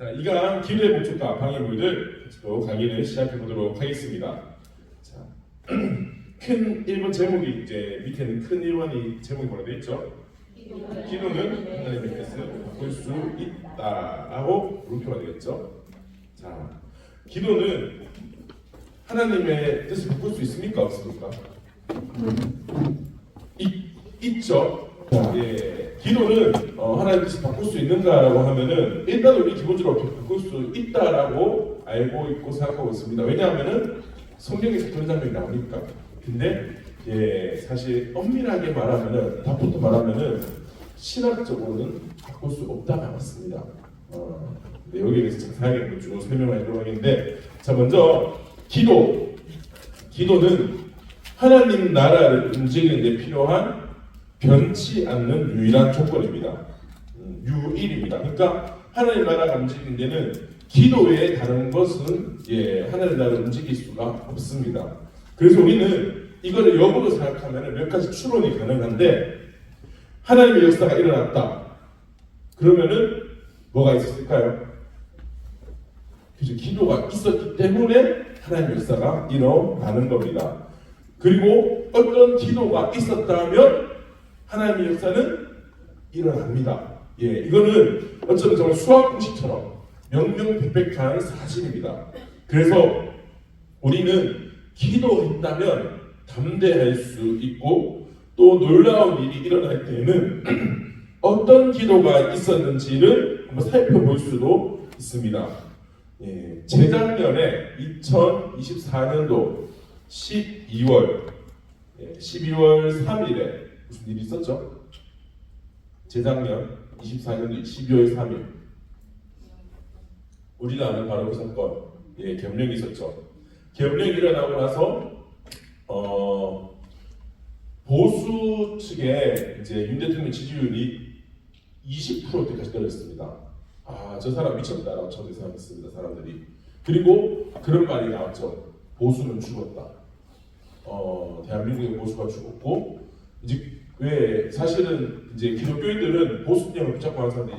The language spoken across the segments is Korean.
자, 이강 기도의 목적과 방해물들 또 강의를 시작해 보도록 하겠습니다. 자, 큰 1번 제목이 이제 밑에는 큰 1번이 제목이 뭐라 되어 있죠? 기도는 하나님의 뜻을 바꿀 수 있다라고 물음표가 되겠죠. 자, 기도는 하나님의 뜻을 바꿀 수 있습니까? 없습니까? 있죠. 예, 기도는 하나님의 뜻을 바꿀 수 있는가라고 하면은 일단 우리 기본적으로 바꿀 수 있다라고 알고 있고 생각하고 있습니다. 왜냐하면은 성경에서 그런 장면이 나오니까. 근데 예, 사실 엄밀하게 말하면은 답부터 말하면은 신학적으로는 바꿀 수 없다가 맞습니다. 네, 여기에 대해서 자세하게 쭉 설명을 해보도록 하겠는데, 자, 먼저 기도는 하나님 나라를 움직이는 데 필요한 변치 않는 유일한 조건입니다. 유일입니다. 그러니까 하나님 나라가 움직이는 데는 기도 외에 다른 것은 하나님 나라를 움직일 수가 없습니다. 그래서 우리는 이거를 역으로 생각하면 몇 가지 추론이 가능한데, 하나님의 역사가 일어났다. 그러면은 뭐가 있었을까요? 그죠? 기도가 있었기 때문에 하나님의 역사가 일어나는 겁니다. 그리고 어떤 기도가 있었다면 하나님의 역사는 일어납니다. 예, 이거는 어쩌면 정말 수학 공식처럼 명명백백한 사실입니다. 그래서 우리는 기도했다면 담대할 수 있고, 또 놀라운 일이 일어날 때에는 어떤 기도가 있었는지를 한번 살펴볼 수도 있습니다. 예, 재작년에 2024년도 12월 3일에 무슨 일이 있었죠? 재작년 24년도 12월 3일 우리가 아는 바로 그 사건, 겸령이 있었죠. 겸령이 일어나고 나서 보수 측에 이제 윤 대통령 지지율이 20%대까지 떨어졌습니다. 아, 저 사람 미쳤다라고 처음에 생각했습니다, 사람들이. 그리고 그런 말이 나왔죠. 보수는 죽었다. 대한민국의 보수가 죽었고, 이제 왜 사실은 이제 기독교인들은 보수령을 붙잡고 하는 사람들이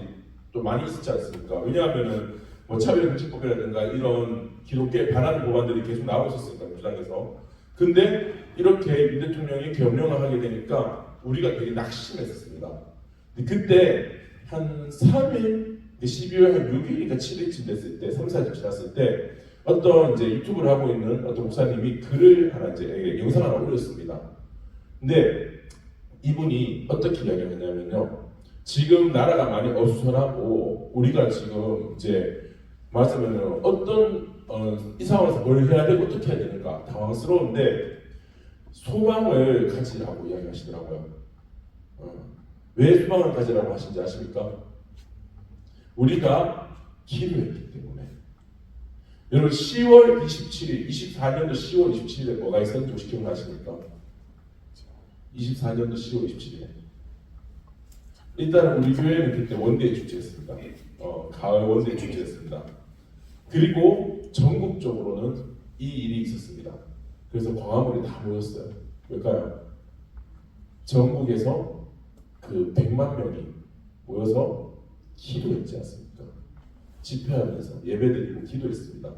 또 많이 있었지 않습니까? 왜냐하면은 뭐 차별금지법이라든가 이런 기독교에 반하는 법안들이 계속 나오고 있었으니까, 민주당에서. 근데 이렇게 윤 대통령이 겸령을 하게 되니까 우리가 되게 낙심했었습니다. 그때 한 3일, 12월 한 6일인가 7일쯤 됐을 때, 3, 4일 지났을 때 어떤 이제 유튜브를 하고 있는 어떤 목사님이 글을 하나 이제 영상 하나 올렸습니다. 근데 이분이 어떻게 이야기를 했냐면요, 지금 나라가 많이 어수선하고 우리가 지금 이제 말하자면 어떤 이 상황에서 뭘 해야 되고 어떻게 해야 되는가 당황스러운데 소망을 가지라고 이야기하시더라고요. 왜 소망을 가지라고 하신지 아십니까? 우리가 기도했기 때문에. 여러분 10월 27일, 24년도 10월 27일에 뭐가 있었는지 혹시 기억나십니까? 24년도 10월 27일에 일단은 우리 교회는 그때 원대회 축제했습니다. 가을 원대회 축제했습니다. 그리고 전국적으로는 이 일이 있었습니다. 그래서 광화문에 다 모였어요. 왜일까요? 전국에서 그 100만 명이 모여서 기도했지 않습니까? 집회하면서 예배드리고 기도했습니다.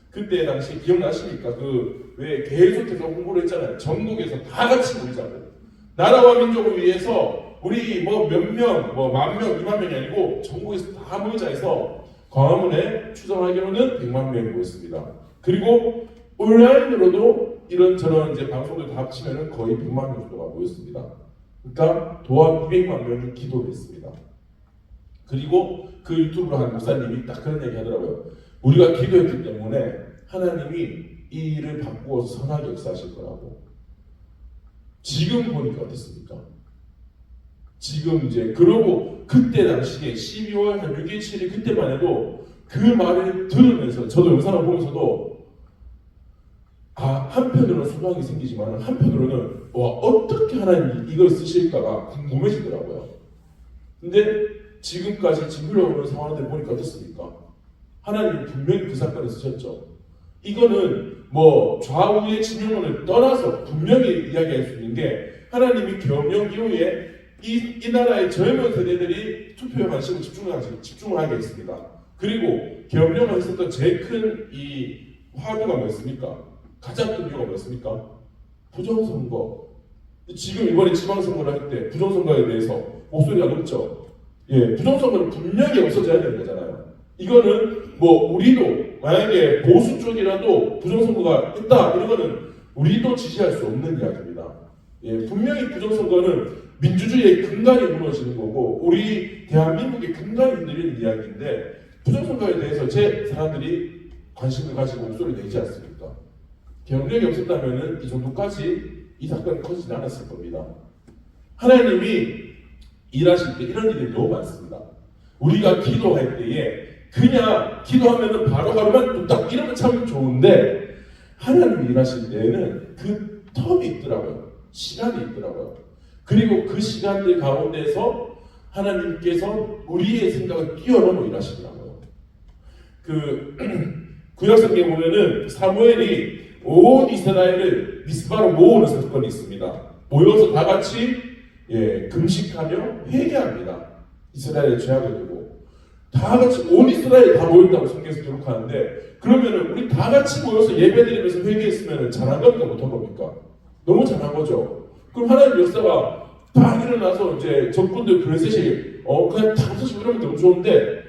그때 당시 기억나십니까? 그 왜 계속해서 홍보를 했잖아요. 전국에서 다 같이 모이자고. 나라와 민족을 위해서 우리 뭐 몇 명, 뭐 10,000명, 20,000명이 아니고 전국에서 다 모이자 해서 광화문에 추정하기로는 100만 명이 모였습니다. 그리고 온라인으로도 이런저런 이제 방송들 다 합치면은 거의 100만 명 정도가 모였습니다. 그러니까 도합 200만 명이 기도를 했습니다. 그리고 그 유튜브로 한 목사님이 딱 그런 얘기 하더라고요. 우리가 기도했기 때문에 하나님이 이 일을 바꾸어서 선하게 역사하실 거라고. 지금 보니까 어떻습니까? 지금 이제 그러고 그때 당시에 12월 한 6일, 7일 그때만 해도 그 말을 들으면서 저도 영상을 보면서도 한편으로는 소망이 생기지만 한편으로는 어떻게 하나님이 이걸 쓰실까가 궁금해지더라고요. 근데 지금까지 지금 흘러오는 상황들 보니까 어떻습니까? 하나님이 분명히 그 사건을 쓰셨죠. 이거는 뭐 좌우의 진영론을 떠나서 분명히 이야기할 수 있는 게 하나님이 겸령 이후에 이 나라의 젊은 세대들이 투표에 관심을 집중을 하게 했습니다. 그리고 계엄령을 했었던 제일 큰 이 화두가 뭐였습니까? 가장 큰 이유가 뭐였습니까? 부정선거. 지금 이번에 지방선거를 할 때 부정선거에 대해서 목소리가 높죠. 예, 부정선거는 분명히 없어져야 되는 거잖아요. 이거는 뭐 우리도 만약에 보수 쪽이라도 부정선거가 있다 이런 거는 우리도 지지할 수 없는 이야기입니다. 예, 분명히 부정선거는 민주주의의 근간이 무너지는 거고 우리 대한민국의 근간이 흔들리는 이야기인데 부정선거에 대해서 제 사람들이 관심을 가지고 목소리를 내지 않습니까? 계엄령이 없었다면 이 정도까지 이 사건이 커지지 않았을 겁니다. 하나님이 일하실 때 이런 일이 너무 많습니다. 우리가 기도할 때에 그냥 기도하면 바로바로만 뚝딱 이러면 참 좋은데 하나님이 일하실 때에는 그 텀이 있더라고요. 시간이 있더라고요. 그리고 그 시간들 가운데서 하나님께서 우리의 생각을 뛰어넘어 일하시더라고요. 그 구약성경에 보면은 사무엘이 온 이스라엘을 미스바로 모으는 사건이 있습니다. 모여서 다 같이 금식하며 회개합니다. 이스라엘의 죄악을 두고 다 같이 온 이스라엘 다 모였다고 성경에서 기록하는데 그러면은 우리 다 같이 모여서 예배드리면서 회개했으면 잘한 겁니까 못한 겁니까? 너무 잘한 거죠. 그럼 하나님 역사가 딱 일어나서 이제 적군들 블레셋이 그냥 다 부서지고 이러면 너무 좋은데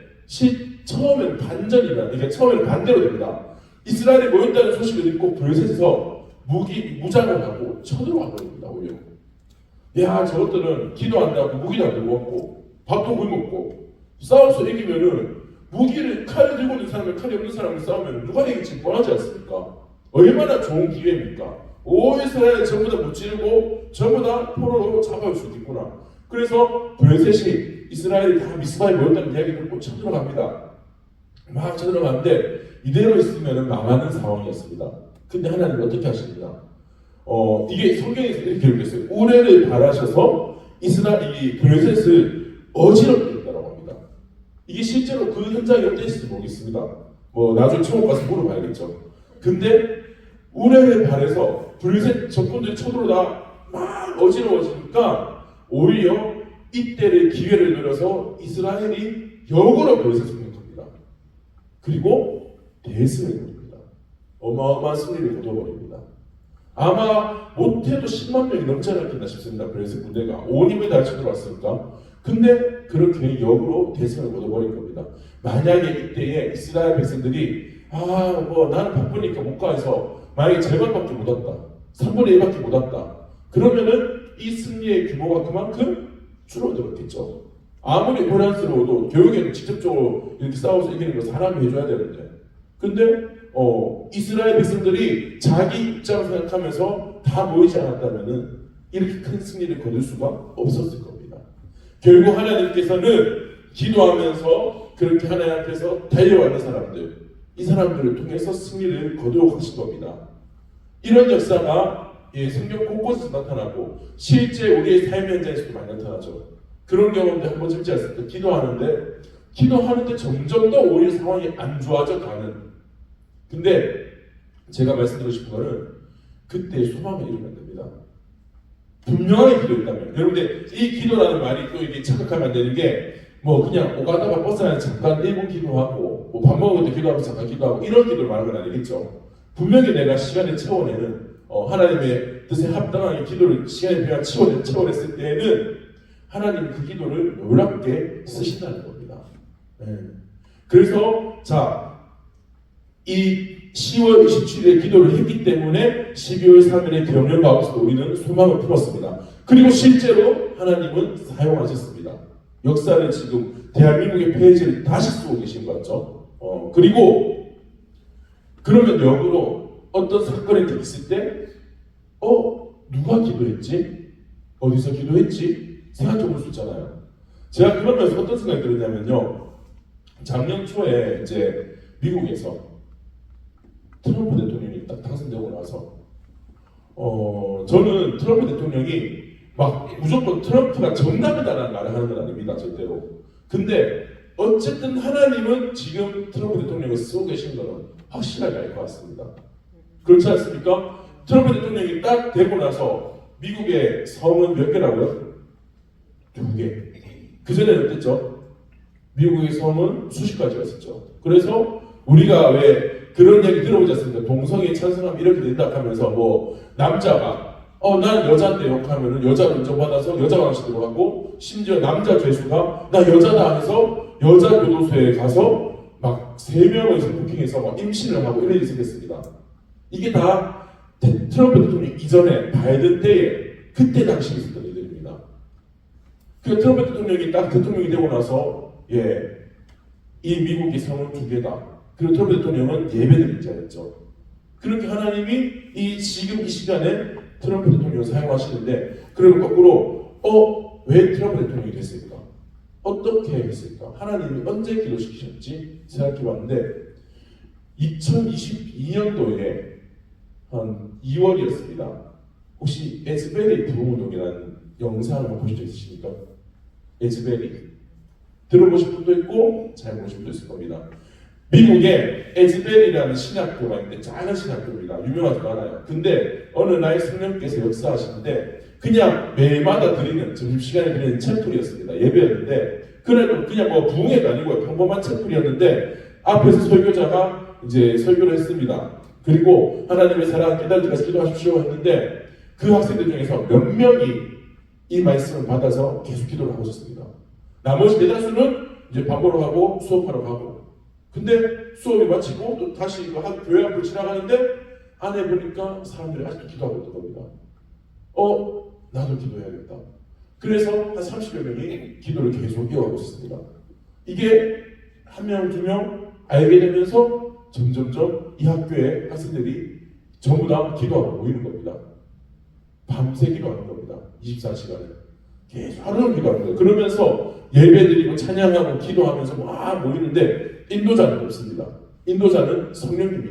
처음에는 반전이다. 이게 처음에는 반대로 됩니다. 이스라엘이 모였다는 소식을 듣고 블레셋에서 무장을 하고 쳐들어와 버립니다. 오히려. 야 저것들은 기도한다고 무기도 안 들고 왔고 밥도 못 먹고 싸워서 이기면은 무기를 칼을 들고 있는 사람이 칼이 없는 사람을 싸우면 누가 이길지 뻔하지 않습니까? 얼마나 좋은 기회입니까? 온 이스라엘 전부 다 무찌르고 전부 다 포로로 잡아올 수 있구나. 그래서 블레셋이 이스라엘이 다 미스바에 모였다는 이야기를 듣고 쳐들어갑니다. 막 쳐들어가는데 이대로 있으면 망하는 상황이었습니다. 근데 하나님은 어떻게 하십니까? 이게 성경에서 이렇게 기록했어요. 우레를 바라셔서 이스라엘이 블레셋을 어지럽게 했다고 합니다. 이게 실제로 그 현장이 어땠을지 모르겠습니다. 뭐 나중에 천국 가서 물어봐야겠죠. 근데 우레를 바라서 블레셋 적군들이 쳐들어다 막 어지러워지니까 오히려 이때를 기회를 노려서 이스라엘이 역으로 블레셋을 공격합니다. 그리고 대승을 거둡니다. 어마어마한 승리를 거둬버립니다. 아마 못해도 10만 명이 넘지 않았겠나 싶습니다. 블레셋 군대가 온 힘을 다해 쳐들어왔으니까. 근데 그렇게 역으로 대승을 거둬버린 겁니다. 만약에 이때에 이스라엘 백성들이 나는 바쁘니까 못 가 해서 만약에 절반밖에 못 왔다. 3분의 1밖에 못 왔다. 그러면은 이 승리의 규모가 그만큼 줄어들었겠죠. 아무리 혼란스러워도 교육에는 직접적으로 이렇게 싸워서 이기는 거 사람이 해줘야 되는데 근데 이스라엘 백성들이 자기 입장을 생각하면서 다 모이지 않았다면은 이렇게 큰 승리를 거둘 수가 없었을 겁니다. 결국 하나님께서는 기도하면서 그렇게 하나님 앞에서 달려왔는 사람들 이 사람들을 통해서 승리를 거두어 가신 겁니다. 이런 역사가 성경 곳곳에서 나타나고 실제 우리의 삶 현장에서도 많이 나타나죠. 그런 경험도 한 번쯤 있지 않습니까? 기도하는데 점점 더 오히려 상황이 안 좋아져 가는. 근데 제가 말씀드리고 싶은 거는 그때 소망을 잃으면 안 됩니다. 분명하게 기도했다면 여러분들 이 기도라는 말이 또 이게 착각하면 안 되는 게 뭐 그냥 오가다가 버스 안에 잠깐 1분 기도하고 뭐 밥 먹을 때 기도하고 잠깐 기도하고 이런 기도를 말하는 건 아니겠죠. 분명히 내가 시간을 채워내는 하나님의 뜻에 합당하게 기도를 시간에 비하 채워냈을 때에는 하나님 그 기도를 놀랍게 쓰신다는 겁니다. 그래서 이 10월 27일에 기도를 했기 때문에 12월 3일에 계엄령 가운데서 우리는 소망을 품었습니다. 그리고 실제로 하나님은 사용하셨습니다. 역사를 지금 대한민국의 페이지를 다시 쓰고 계신 거죠. 그리고 그러면 역으로 어떤 사건이 있을 때 누가 기도했지? 어디서 기도했지? 생각해 볼 수 있잖아요. 제가 그러면서 어떤 생각이 들었냐면요. 작년 초에 이제 미국에서 트럼프 대통령이 딱 당선되고 나서 저는 트럼프 대통령이 막 무조건 트럼프가 정답이다라는 말을 하는 건 아닙니다. 절대로. 근데 어쨌든 하나님은 지금 트럼프 대통령을 쓰고 계신 거는 확실하게 알 것 같습니다. 그렇지 않습니까? 트럼프 대통령이 딱 되고 나서 미국의 성은 몇 개라고요? 2개. 그 전에는 어땠죠? 미국의 섬은 수십 가지가 있었죠. 그래서 우리가 왜 그런 얘기 들어보지 않습니까? 동성애 찬성하면 이렇게 된다 하면서 뭐 남자가 난 여자인데요 하면은 여자를 인정받아서 여자 방식으로 가고, 심지어 남자 죄수가 나 여자다 해서 여자 교도소에 가서 막 3명을 폭행해서 막 임신을 하고 이런 일이 생겼습니다. 이게 다 트럼프 대통령 이전에 바이든 때에 그때 당시에 있었던 일들입니다. 그 트럼프 대통령이 딱 대통령이 되고 나서 이 미국의 성은 2개다. 그리고 트럼프 대통령은 예배드린 자였죠. 그렇게 하나님이 지금 이 시간에 트럼프 대통령을 사용하시는데, 그러면 거꾸로 왜 트럼프 대통령이 됐을까? 어떻게 했을까? 하나님이 언제 기도시키셨지? 생각해봤는데 2022년도에 한 2월이었습니다. 혹시 에즈베리 부흥운동이라는 영상을 보신 적 있으십니까? 에즈베리 들어보신 분도 있고 잘 모르신 분도 있을 겁니다. 미국에 에즈베리라는 신학교가 있는데 작은 신학교입니다. 유명하지 않아요. 근데 어느 날 성령께서 역사하시는데 그냥 매일마다 드리는 점심시간에 드리는 챈플이었습니다. 예배였는데 그날도 그냥 뭐 부흥회도 아니고 평범한 챈플이었는데 앞에서 설교자가 이제 설교를 했습니다. 그리고 하나님의 사랑 깨달음까지 기도하십시오 했는데 그 학생들 중에서 몇 명이 이 말씀을 받아서 계속 기도를 하고 있었습니다. 나머지 대다수는 이제 밥 먹으러 가고 수업하러 가고, 근데 수업이 마치고 또 다시 교회 앞을 지나가는데 안에 보니까 사람들이 아직도 기도하고 있던 겁니다. 나도 기도해야겠다. 그래서 한 30여 명이 기도를 계속 이어가고 있었습니다. 이게 한 명, 2명 알게 되면서 점점점 이 학교의 학생들이 전부 다 기도하고 모이는 겁니다. 밤새 기도하는 겁니다. 24시간을. 계속 하루를 기도하는 거예요. 그러면서 예배드리고 찬양하고 기도하면서 막 모이는데 인도자는 없습니다. 인도자는 성령님이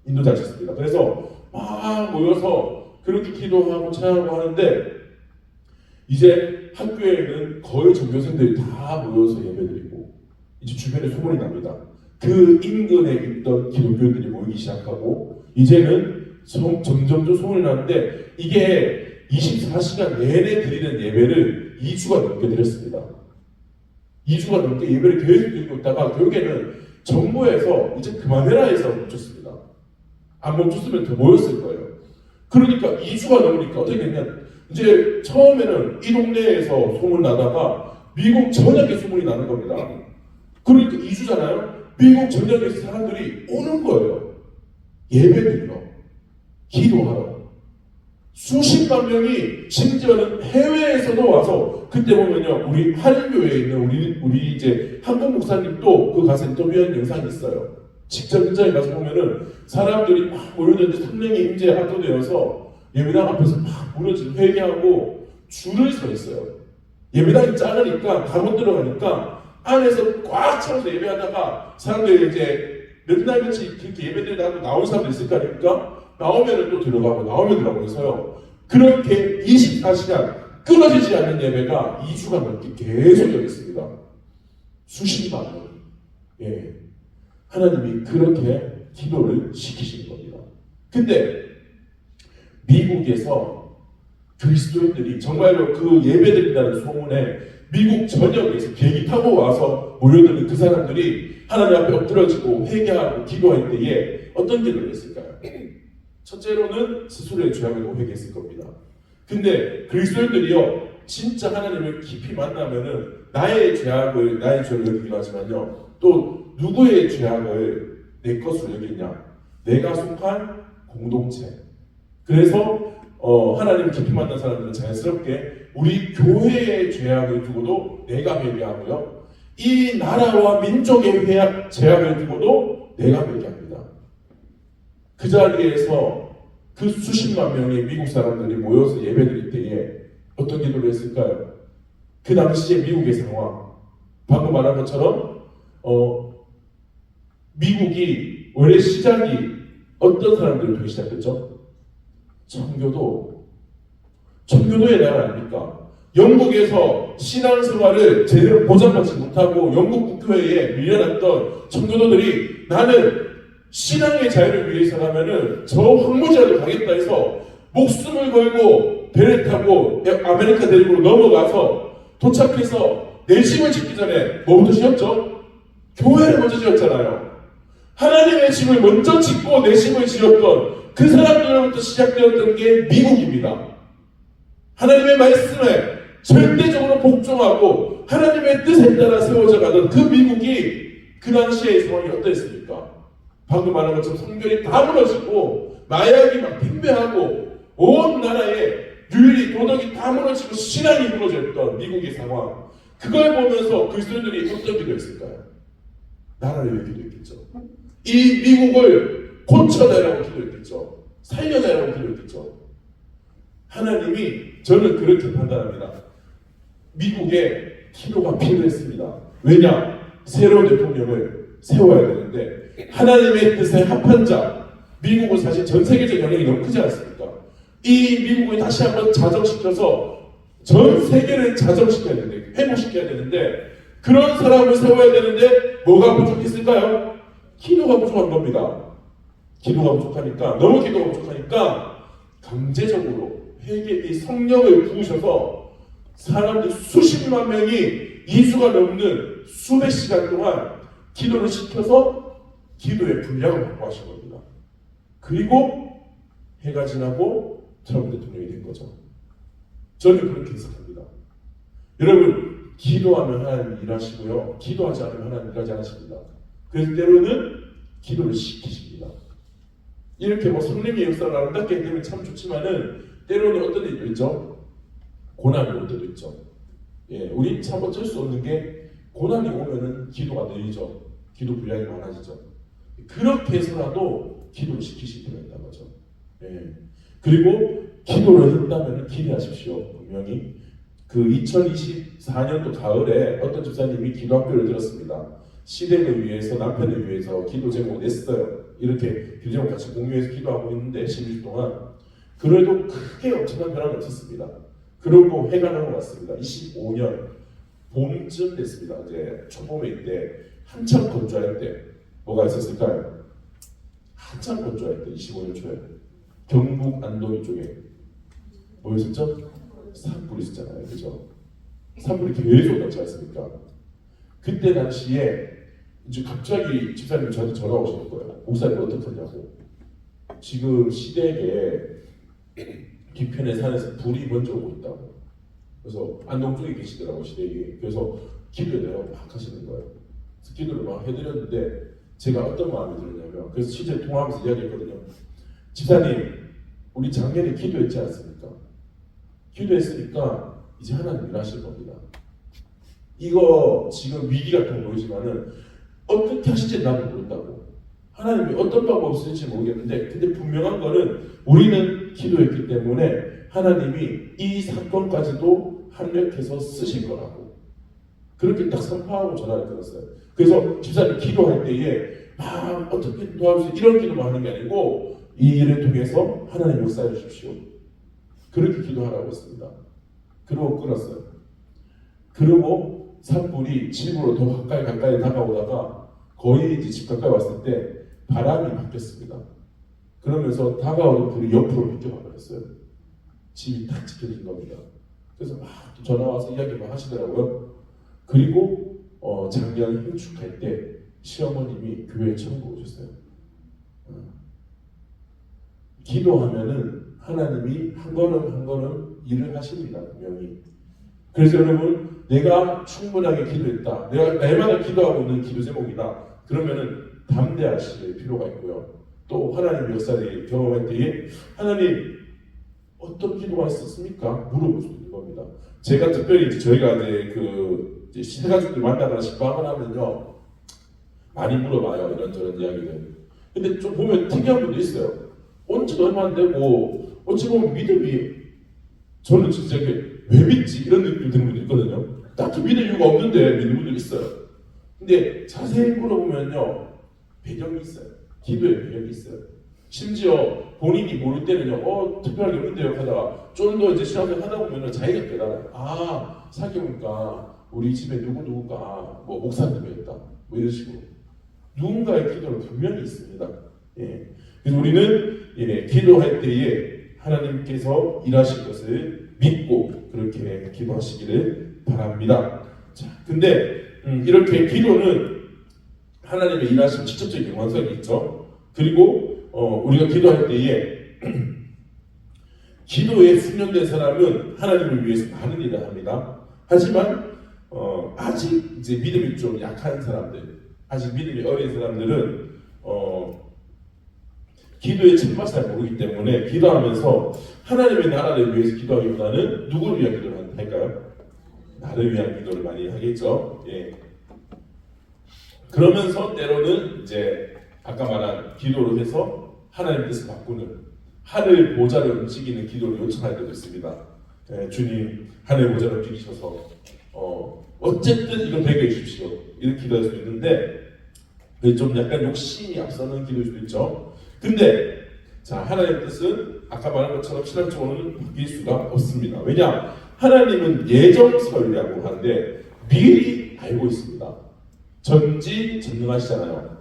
인도자셨습니다. 그래서 막 모여서 그렇게 기도하고 찬양하고 하는데 이제 학교에는 거의 전교생들이 다 모여서 예배드리고 이제 주변에 소문이 납니다. 그 인근에 있던 기독교인들이 모이기 시작하고 이제는 점점 소문이 나는데 이게 24시간 내내 드리는 예배를 2주가 넘게 드렸습니다. 2주가 넘게 예배를 계속 드리고 있다가 결국에는 정부에서 이제 그만해라 해서 멈췄습니다. 안 멈췄으면 더 모였을 거예요. 그러니까 2주가 넘으니까 어떻게 됐냐면 이제 처음에는 이 동네에서 소문 나다가 미국 전역에 소문이 나는 겁니다. 그러니까 2주잖아요. 미국 전역에서 사람들이 오는 거예요. 예배드리러, 기도하러. 수십만 명이 심지어는 해외에서도 와서 그때 보면요 우리 한인교회에 있는 우리 이제 한국 목사님도 그 가서 인터뷰한 영상이 있어요. 직접 현장에 가서 보면은 사람들이 막 모여있는데 성령의 임재에 압도되어서 예배당 앞에서 막 무너지고 회개하고 줄을 서 있어요. 예배당이 작으니까 다 못 들어가니까 안에서 꽉 차서 예배하다가 사람들이 이제 몇 날 며칠 그렇게 예배드리다가 나온 사람도 있을 거 아닙니까? 나오면 또 들어가고 나오면 들어가고 해서요. 그렇게 24시간 끊어지지 않는 예배가 2주간 넘게 계속 열렸습니다. 수십만 명. 하나님이 그렇게 기도를 시키시는 겁니다. 근데 미국에서 그리스도인들이 정말로 그 예배드린다는 소문에 미국 전역에서 비행기 타고 와서 모여드는 그 사람들이 하나님 앞에 엎드려지고 회개하고 기도할 때에 어떤 기도를 했을까요? 첫째로는 스스로의 죄악을 회개했을 겁니다. 근데 그리스도인들이요 진짜 하나님을 깊이 만나면은 나의 죄를 여기기도 하지만요 또 누구의 죄악을 내 것으로 여기냐? 내가 속한 공동체. 그래서 하나님을 깊이 만난 사람들은 자연스럽게 우리 교회의 죄악을 두고도 내가 회개하고요. 이 나라와 민족의 죄악을 두고도 내가 회개합니다. 그 자리에서 그 수십만 명의 미국 사람들이 모여서 예배드릴 때에 어떤 기도를 했을까요? 그 당시에 미국의 상황, 방금 말한 것처럼 미국이 원래 시작이 어떤 사람들을 통해 시작했죠? 청교도의 나라 아닙니까? 영국에서 신앙생활을 제대로 보장받지 못하고 영국 국교회에 밀려났던 청교도들이 나는 신앙의 자유를 위해서라면은 저 황무지라도 가겠다 해서 목숨을 걸고 배를 타고 아메리카 대륙으로 넘어가서 도착해서 내 집을 짓기 전에 뭐부터 지었죠? 교회를 먼저 지었잖아요. 하나님의 집을 먼저 짓고 내 집을 지었던 그 사람들로부터 시작되었던 게 미국입니다. 하나님의 말씀에 절대적으로 복종하고 하나님의 뜻에 따라 세워져 가던 그 미국이 그 당시의 상황이 어떠했습니까? 방금 말한 것처럼 성결이 다 무너지고 마약이 막 팽배하고 온 나라에 윤리, 도덕이 다 무너지고 신앙이 무너졌던 미국의 상황, 그걸 보면서 그리스도인들이 어떤 기도했을까요? 나라를 위해 기도했겠죠. 이 미국을 고쳐내라고 기도했겠죠. 살려내라고 기도했겠죠. 하나님이, 저는 그렇게 판단합니다. 미국에 기도가 필요했습니다. 왜냐? 새로운 대통령을 세워야 되는데 하나님의 뜻에 합한 자, 미국은 사실 전 세계적 영향이 너무 크지 않습니까? 이 미국을 다시 한번 자정시켜서 전 세계를 자정시켜야 되는데, 회복시켜야 되는데, 그런 사람을 세워야 되는데 뭐가 부족했을까요? 기도가 부족한 겁니다. 기도가 부족하니까, 너무 기도가 부족하니까 강제적으로 회개의 성령을 부으셔서 사람들 수십만 명이 2주가 넘는 수백 시간 동안 기도를 시켜서 기도의 분량을 확보하신 겁니다. 그리고 해가 지나고 트럼프 대통령이 된 거죠. 저는 그렇게 해석합니다. 여러분, 기도하면 하나님 일하시고요, 기도하지 않으면 하나님 일하지 않으십니다. 그래서 때로는 기도를 시키십니다. 이렇게 뭐 성령의 역사를 아름답게 되면 참 좋지만은 때로는 어떤 일도 있죠? 고난이 올 때도 있죠. 예, 우리 참 어쩔 수 없는 게 고난이 오면은 기도가 느리죠. 기도 분량이 많아지죠. 그렇게 해서라도 기도를 시키실 필요가 있다는 거죠. 예. 그리고 기도를 했다면 기대하십시오. 분명히 그 2024년도 가을에 어떤 집사님이 기도 학교를 들었습니다. 시댁을 위해서, 남편을 위해서 기도 제목을 냈어요. 이렇게 기도 제목 같이 공유해서 기도하고 있는데 12주 동안 그래도 크게 엄청난 변화는 없었습니다. 그러고 해가 넘어갔습니다. 25년 봄쯤 됐습니다. 이제 초봄에 때 한참 건조할 때 뭐가 있었을까요? 한참 건조할 때 25년 초에 경북 안동 이쪽에 뭐였었죠? 산불이 있었잖아요. 그죠? 산불이 계속 났지 않습니까? 그때 당시에 이제 갑자기 집사님이 저한테 전화 오시는 거예요. 목사님 어떡하냐고. 지금 시댁에 뒤편에 산에서 불이 먼저 오고 있다고. 그래서 안동 쪽에 계시더라고, 시댁이. 그래서 기도해달라고 막 하시는 거예요. 그래서 기도를 막 해드렸는데 제가 어떤 마음이 들었냐면, 그래서 실제 통화하면서 이야기했거든요. 집사님, 우리 작년에 기도했지 않습니까? 기도했으니까 이제 하나님 일하실 겁니다. 이거 지금 위기 같은 거 보이지만은 어떻게 하실지 나도 모른다고. 하나님이 어떤 방법을 쓰실지 모르겠는데, 근데 분명한 거는 우리는 기도했기 때문에 하나님이 이 사건까지도 합력해서 쓰실 거라고. 그렇게 딱 선포하고 전화를 끊었어요. 그래서 집사님 기도할 때에 막 어떻게 도와주세요 이런 기도만 하는 게 아니고 이 일을 통해서 하나님 역사해 주십시오. 그렇게 기도하라고 했습니다. 그러고 끊었어요. 그리고 산불이 집으로 더 가까이 다가오다가 거의 이제 집 가까이 왔을 때 바람이 바뀌었습니다. 그러면서 다가오는 불이 옆으로 비켜가 버렸어요. 집이 딱 지켜진 겁니다. 그래서 막 전화 와서 이야기만 하시더라고요. 그리고 작년 행축할 때 시어머님이 교회에 처음 오셨어요. 기도하면은 하나님이 한 걸음 한 걸음 일을 하십니다. 분명히. 그래서 여러분, 내가 충분하게 기도했다, 내가 날마다 기도하고 있는 기도 제목이다, 그러면은 담대하실 필요가 있고요. 또 하나님 역사를 경험할 때에 하나님 어떤 기도가 있었습니까? 물어볼 수 있는 겁니다. 제가 특별히 저희가 이제 시대가족들 만나거나 식방을 하면요, 많이 물어봐요. 이런저런 이야기를. 근데 좀 보면 특이한 분도 있어요. 온 지도 얼마 안 되고 어찌 보면 믿음이, 저는 진짜 왜 믿지? 이런 느낌이 드는 분도 있거든요. 딱히 믿을 이유가 없는데 믿는 분도 있어요. 근데 자세히 물어보면요, 배경이 있어요. 기도의 배경이 있어요. 심지어 본인이 모를 때는요, 특별하게 없는데요 하다가 좀 더 이제 시험을 하다 보면은 자기가 깨달아요. 아, 생각해보니까 우리 집에 누구가 뭐 목사님이었다, 뭐 이런 식으로 누군가의 기도는 분명히 있습니다. 예. 그래서 우리는 기도할 때에 하나님께서 일하실 것을 믿고 그렇게 기도하시기를 바랍니다. 자, 근데 이렇게 기도는 하나님의 일하시는 직접적인 연관성이 있죠. 그리고 우리가 기도할 때에 기도에 숙련된 사람은 하나님을 위해서 많은 일을 합니다. 하지만 아직 이제 믿음이 좀 약한 사람들, 아직 믿음이 어린 사람들은 기도의 참맛을 잘 모르기 때문에 기도하면서 하나님의 나라를 위해서 기도하기보다는 누구를 위한 기도를 할까요? 나를 위한 기도를 많이 하겠죠. 예. 그러면서 때로는 이제 아까 말한 기도로 해서 하나님의 뜻을 바꾸는 하늘 보좌를 움직이는 기도를 요청할 때도 있습니다. 예, 주님 하늘 보좌를 움직이셔서 어쨌든 이거 되게 해주십시오. 이렇게 기도할 수도 있는데 좀 약간 욕심이 앞서는 기도일 수도 있죠. 근데 자 하나님의 뜻은 아까 말한 것처럼 신학적으로는 바뀔 수가 없습니다. 왜냐? 하나님은 예정설이라고 하는데 미리 알고 있습니다. 전지전능하시잖아요.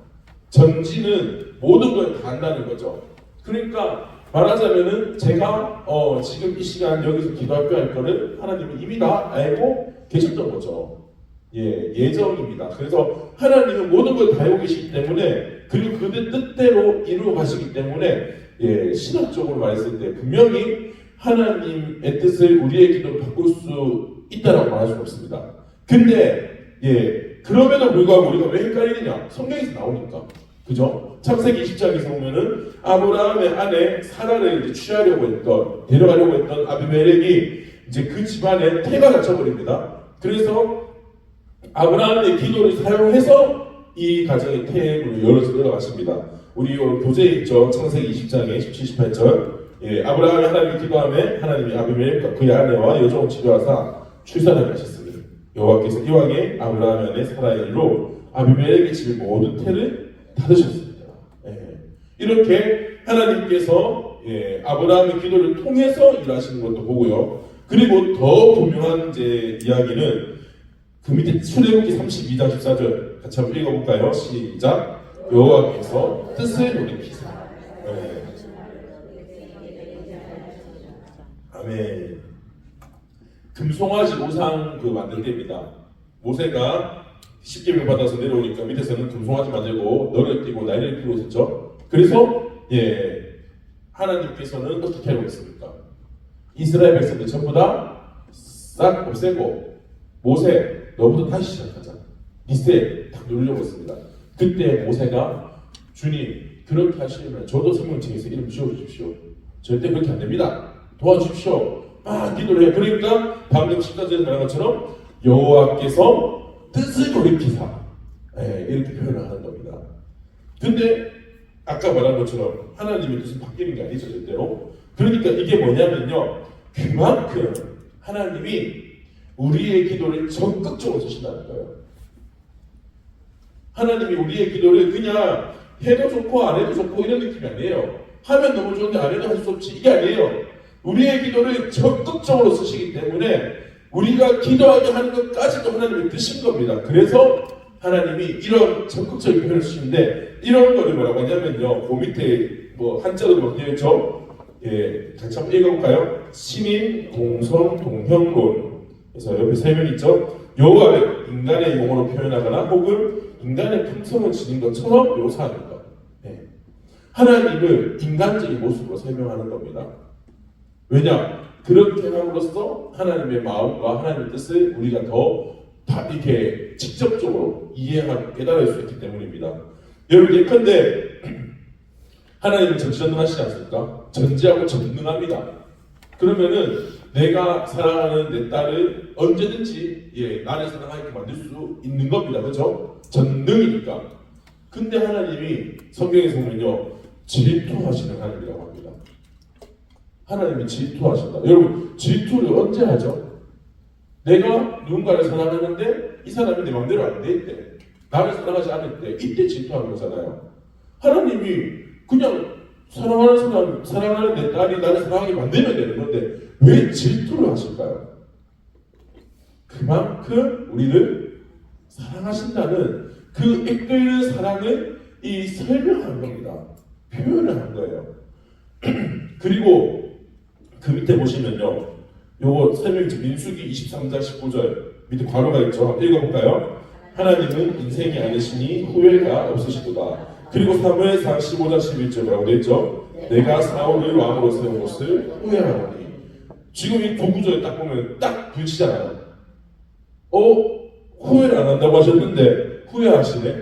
전지는 모든 걸 다 안다는 거죠. 그러니까 말하자면은 제가 지금 이 시간 여기서 기도할 할 거를 하나님은 이미 다 알고 계셨던 거죠. 예정입니다. 그래서 하나님은 모든 걸 다 알고 계시기 때문에 그리고 그들 뜻대로 이루어 가시기 때문에 신학적으로 말했을 때 분명히 하나님의 뜻을 우리의 기도로 바꿀 수 있다라고 말할 수 없습니다. 근데 그럼에도 불구하고 우리가 왜 헷갈리느냐? 성경에서 나오니까. 그죠? 창세기 20장에서 보면은 아브라함의 아내 사라를 이제 취하려고 데려가려고 했던 아비멜렉이 이제 그 집안에 태가 갇혀버립니다. 그래서 아브라함의 기도를 사용해서 이 가정의 태문을 열어가십니다. 우리 교재에 있죠. 창세기 20장에 17, 18절. 아브라함이 하나님께 기도하며 하나님이 아비멜렉과 그의 아내와 여종을 치료하사 출산하게 하셨으니 여호와께서 이왕에 아브라함의 아내 사라의 일로 아비멜렉의 집의 모든 태를 닫으셨습니다. 이렇게 하나님께서 아브라함의 기도를 통해서 일하시는 것도 보고요. 그리고 더 분명한 이제 이야기는 그 밑에 출애굽기 32장 14절 같이 한번 읽어볼까요? 시작. 여호와께서 뜻을 돌이키사. 아멘. 금송아지 우상 만들 때입니다. 모세가 10계명 받아서 내려오니까 밑에서는 금송아지 만들고 너를 띄고 나를 띄고 있었죠. 그래서 하나님께서는 어떻게 하고 있습니까? 이스라엘 백성들 전부 다 싹 없애고 모세 너부터 다시 시작하자. 리셋 딱 누르려고 했습니다. 그때 모세가 주님 그렇게 하시려면 저도 성경책에서 이름 지어주십시오. 절대 그렇게 안 됩니다. 도와주십시오. 기도를 해요. 그러니까 방금 14절에 말한 것처럼 여호와께서 뜻을 돌이키사 이렇게 표현을 하는 겁니다. 근데 아까 말한 것처럼 하나님의 뜻은 바뀌는 게 아니죠. 절대로. 그러니까 이게 뭐냐면요. 그만큼 하나님이 우리의 기도를 적극적으로 쓰신다는 거예요. 하나님이 우리의 기도를 그냥 해도 좋고 안 해도 좋고 이런 느낌이 아니에요. 하면 너무 좋은데 안 해도 할 수 없지 이게 아니에요. 우리의 기도를 적극적으로 쓰시기 때문에 우리가 기도하게 하는 것까지도 하나님이 드신 겁니다. 그래서 하나님이 이런 적극적인 표현을 쓰시는데 이런 거를 뭐라고 하냐면요. 그 밑에 한자로 되어 있죠. 같이 한번 읽어볼까요? 신인, 동성, 동형론. 그래서 옆에 설명이 있죠. 여호와를 인간의 용어로 표현하거나 혹은 인간의 품성을 지닌 것처럼 묘사하는 것. 하나님을 인간적인 모습으로 설명하는 겁니다. 왜냐? 그렇게 함으로써 하나님의 마음과 하나님의 뜻을 우리가 더 이렇게 직접적으로 이해하고 깨달을 수 있기 때문입니다. 여러분 예컨대 하나님은 전지전능하시지 않습니까? 전지하고 전능합니다. 그러면은 내가 사랑하는 내 딸을 언제든지 나를 사랑하게 만들 수 있는 겁니다. 그렇죠? 전능이니까. 근데 하나님이 성경에서 보면요. 질투하시는 하나님이라고 합니다. 하나님이 질투하신다. 여러분 질투를 언제 하죠? 내가 누군가를 사랑하는데 이 사람이 내 마음대로 안 돼 있대. 나를 사랑하지 않을 때 이때 질투하는 거잖아요. 하나님이 그냥 사랑하는 내 딸이 나를 사랑하게 만들면 되는 건데 왜 질투를 하실까요? 그만큼 우리를 사랑하신다는 그 이끌는 사랑을 설명하는 겁니다. 표현을 한 거예요. 그리고 그 밑에 보시면요. 요거 설명이 민수기 23장 19절 밑에 괄호가 있죠. 한번 읽어볼까요? 하나님은 인생이 아니시니 후회가 없으시도다. 그리고 사무엘상 15장 11절 뭐라고 되어 있죠? 내가 사울을 왕으로 세운 것을 후회하노니. 지금 이 두 구절에 딱 보면 딱 부딪히잖아요. 후회를 안 한다고 하셨는데 후회하시네.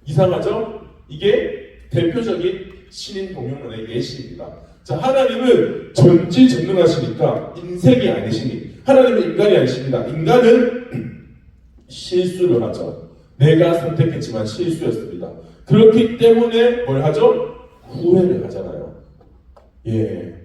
이상하죠? 이게 대표적인 신인 동용론의 예시입니다. 자, 하나님은 전지전능하시니까 인생이 아니시니, 하나님은 인간이 아니십니다. 인간은 실수를 하죠. 내가 선택했지만 실수였습니다. 그렇기 때문에 뭘 하죠? 후회를 하잖아요. 예,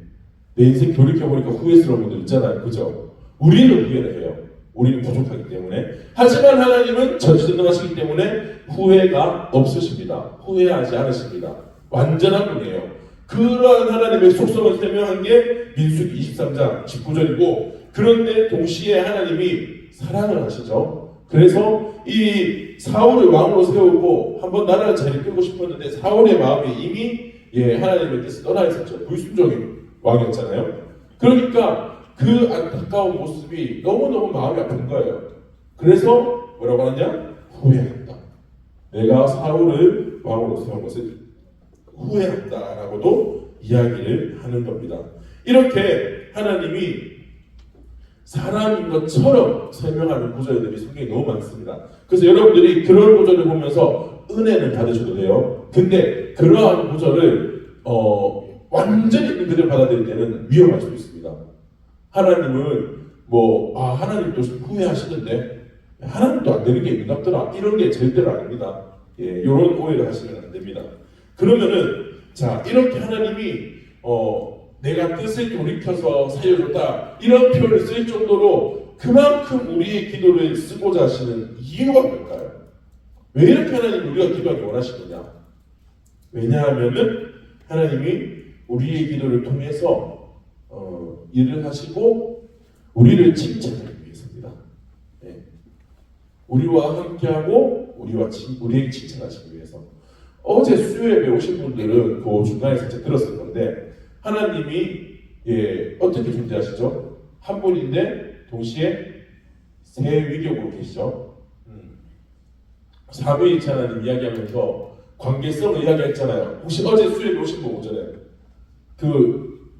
내 인생 돌이켜보니까 후회스러운 분들 있잖아요. 그죠? 우리는 후회를 해요. 우리는 부족하기 때문에. 하지만 하나님은 전지전능하시기 때문에 후회가 없으십니다. 후회하지 않으십니다. 완전한 분이에요. 그러한 하나님의 속성을 설명한 게 민수기 23장 19절이고, 그런데 동시에 하나님이 사랑을 하시죠. 그래서 이 사울을 왕으로 세우고 한번 나라를 잘 이끌고 싶었는데 사울의 마음이 이미 하나님의 뜻을 떠나 있었죠. 불순종인 왕이었잖아요. 그러니까 그 안타까운 모습이 너무너무 마음이 아픈 거예요. 그래서 뭐라고 하느냐? 후회한다. 내가 사울을 왕으로 세운 것을 후회한다라고도 이야기를 하는 겁니다. 이렇게 하나님이 사람인 것처럼 설명하는 구절들이 성경에 너무 많습니다. 그래서 여러분들이 그런 구절을 보면서 은혜는 받으셔도 돼요. 근데 그러한 구절을 완전히 있는 그대로 받아들일 때는 위험할 수도 있습니다. 하나님은 하나님도 후회하시는데 하나님도 안 되는 게 있나더라, 이런 게 절대로 아닙니다. 이런 오해를 하시면 안 됩니다. 그러면은 자, 이렇게 하나님이 내가 뜻을 돌이켜서 살려줬다, 이런 표현을 쓸 정도로 그만큼 우리의 기도를 쓰고자 하시는 이유가 뭘까요? 왜 이렇게 하나님 우리가 기도하기 원하시느냐? 왜냐하면은 하나님이 우리의 기도를 통해서 일을 하시고 우리를 칭찬하기 위해서입니다. 우리와 함께하고 우리에게 칭찬하시기 위해서. 어제 수요예배 오신 분들은 그 중간에 살짝 들었을 건데, 하나님이 어떻게 존재하시죠? 한 분인데 동시에 세 위격으로 계시죠. 삼위일체 하나님 이야기하면서 관계성을 이야기했잖아요. 혹시 어제 수요예배 오신 분 오전에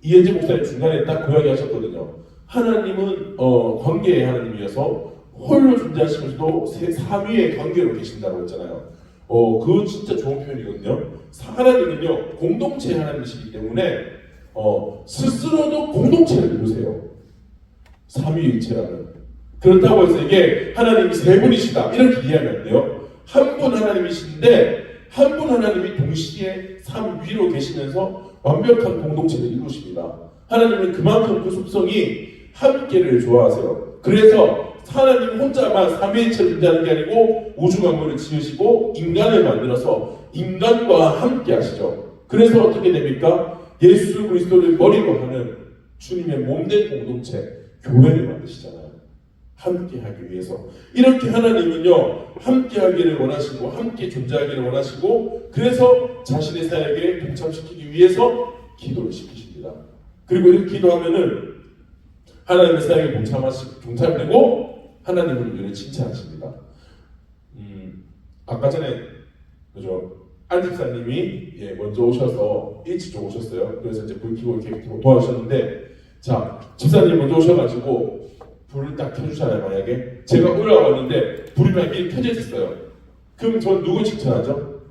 이현재 목사님 중간에 딱 그 이야기 하셨거든요. 하나님은 관계의 하나님이어서 홀로 존재하시면서도 삼위의 관계로 계신다고 했잖아요. 그거 진짜 좋은 표현이거든요. 하나님은요 공동체 하나님이시기 때문에 스스로도 공동체를 이루세요. 삼위일체라는. 그렇다고 해서 이게 하나님이 세 분이시다 이렇게 이해하면 안 돼요. 한 분 하나님이신데 한 분 하나님이 동시에 삼위로 계시면서 완벽한 공동체를 이루십니다. 하나님은 그만큼 그 속성이 함께를 좋아하세요. 그래서 하나님 혼자만 삼위일체로 존재하는 게 아니고 우주 만물을 지으시고 인간을 만들어서 인간과 함께 하시죠. 그래서 어떻게 됩니까? 예수 그리스도를 머리로 하는 주님의 몸된 공동체, 교회를 만드시잖아요. 함께 하기 위해서. 이렇게 하나님은요 함께 하기를 원하시고 함께 존재하기를 원하시고, 그래서 자신의 사역에 동참시키기 위해서 기도를 시키십니다. 그리고 이렇게 기도하면은 하나님의 사역에 동참되고 하나님을 우리를 칭찬하십니다. 아까 전에 안 집사님이 먼저 오셔서 일찍 좀 오셨어요. 그래서 이제 불 켜고 이렇게 도와주셨는데, 자, 집사님 먼저 오셔가지고 불을 딱 켜주잖아요. 만약에 제가 올라왔는데 불이 막 미리 켜져 있었어요. 그럼 전 누굴 칭찬하죠?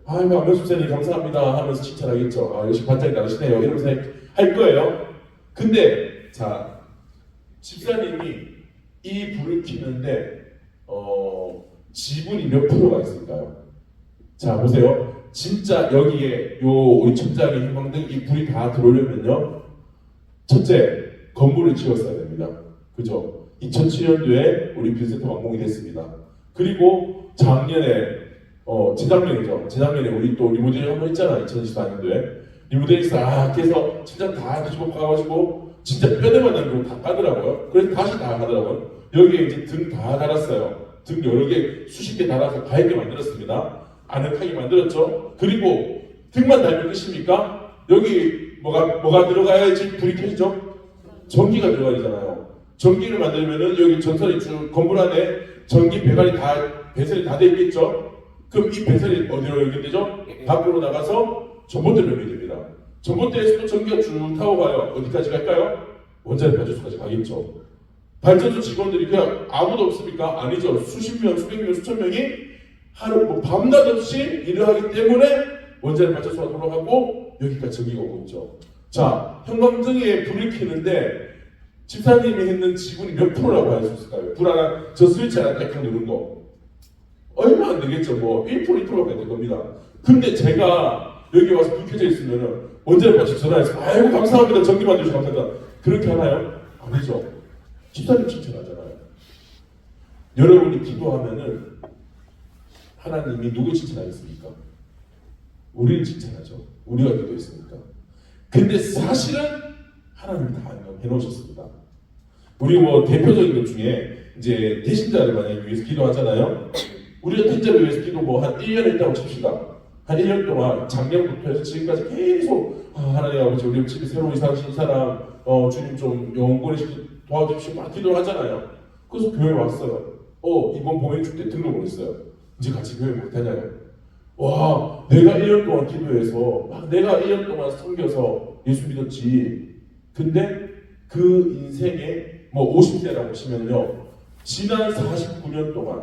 아이고, 안명 집사님 감사합니다 하면서 칭찬하겠죠. 역시 반짝이 나으시네요 이러면서 할 거예요. 근데 자, 집사님이 이 불을 켜는데 지분이 몇 프로가 있을까요? 자, 보세요. 진짜 여기에 우리 천장의 희망등 이 불이 다 들어오려면요, 첫째 건물을 지었어야 됩니다. 그죠? 2007년도에 우리 뷰센터 완공이 됐습니다. 그리고 작년에 재작년에 우리 또 리모델링 한번 했잖아. 2024년도에 리모델링 싹 해서 천장 다 뒤집어 까가지고 진짜 뼈대만 남기고 다 까더라고요. 그래서 다시 다 하더라고요. 여기에 이제 등 다 달았어요. 등 여러 개, 수십 개 달아서 가볍게 만들었습니다. 아늑하게 만들었죠. 그리고 등만 달면 끝입니까? 여기 뭐가 들어가야지 불이 켜지죠? 전기가 들어가야 되잖아요. 전기를 만들면은 여기 전선이 쭉 건물 안에 전기 배선이 다 돼 있겠죠? 그럼 이 배선이 어디로 연결되죠? 밖으로 나가서 전봇대로 연결됩니다. 전봇대에서도 전기가 쭉 타고 가요. 어디까지 갈까요? 원자력 발전소까지 가겠죠. 발전소 직원들이 그냥 아무도 없습니까? 아니죠. 수십 명, 수백 명, 수천 명이 하루 밤낮 없이 일을 하기 때문에 원자력 발전소가 돌아가고 여기까지 전기가 오고 있죠. 자, 형광등에 불을 켜는데 집사님이 했는 지분이 몇 프로라고 할 수 있을까요? 불 하나, 저 스위치 하나 딱 누른 거 얼마 안 되겠죠. 뭐 1%, 2%밖에 안 될 겁니다. 근데 제가 여기 와서 불 켜져 있으면은 원자력 발전소 전화해서 아이고 감사합니다. 전기 만들어주셔서 감사합니다. 그렇게 하나요? 아니죠. 집사님 칭찬하잖아요. 여러분이 기도하면은 하나님이 누구 칭찬하겠습니까? 우리를 칭찬하죠. 우리가 기도했으니까. 근데 사실은 하나님이 다 해놓으셨습니다. 우리 뭐 대표적인 것 중에 이제 대신자를 만약에 위해서 기도하잖아요. 우리가 대신자를 위해서 기도 뭐 한 1년 했다고 칩시다. 한 1년 동안 작년부터 해서 지금까지 계속 하나님 아버지 우리 집에 새로 이사 오신 사람 주님 좀 영원히 도와주십시오 막 기도를 하잖아요. 그래서 교회 왔어요. 이번 봉행축 때 등록을 했어요. 이제 같이 교회 못 다녀요. 와, 내가 1년 동안 기도해서 내가 1년 동안 섬겨서 예수 믿었지. 근데 그 인생에 뭐 50대라고 치면요, 지난 49년 동안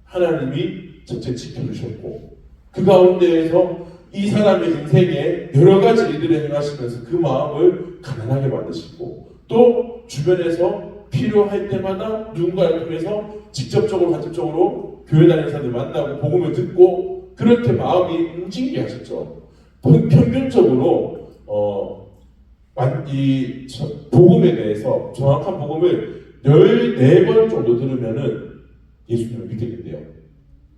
하나님이 전체 지켜주셨고 그 가운데에서 이 사람의 인생에 여러 가지 일들을 행하시면서 그 마음을 가난하게 만드시고 또 주변에서 필요할 때마다 누군가를 통해서 직접적으로 간접적으로 교회 다니는 사람들 만나고 복음을 듣고 그렇게 마음이 움직이게 하셨죠. 평균적으로 이 복음에 대해서 정확한 복음을 14번 정도 들으면은 예수님을 믿게 된대요.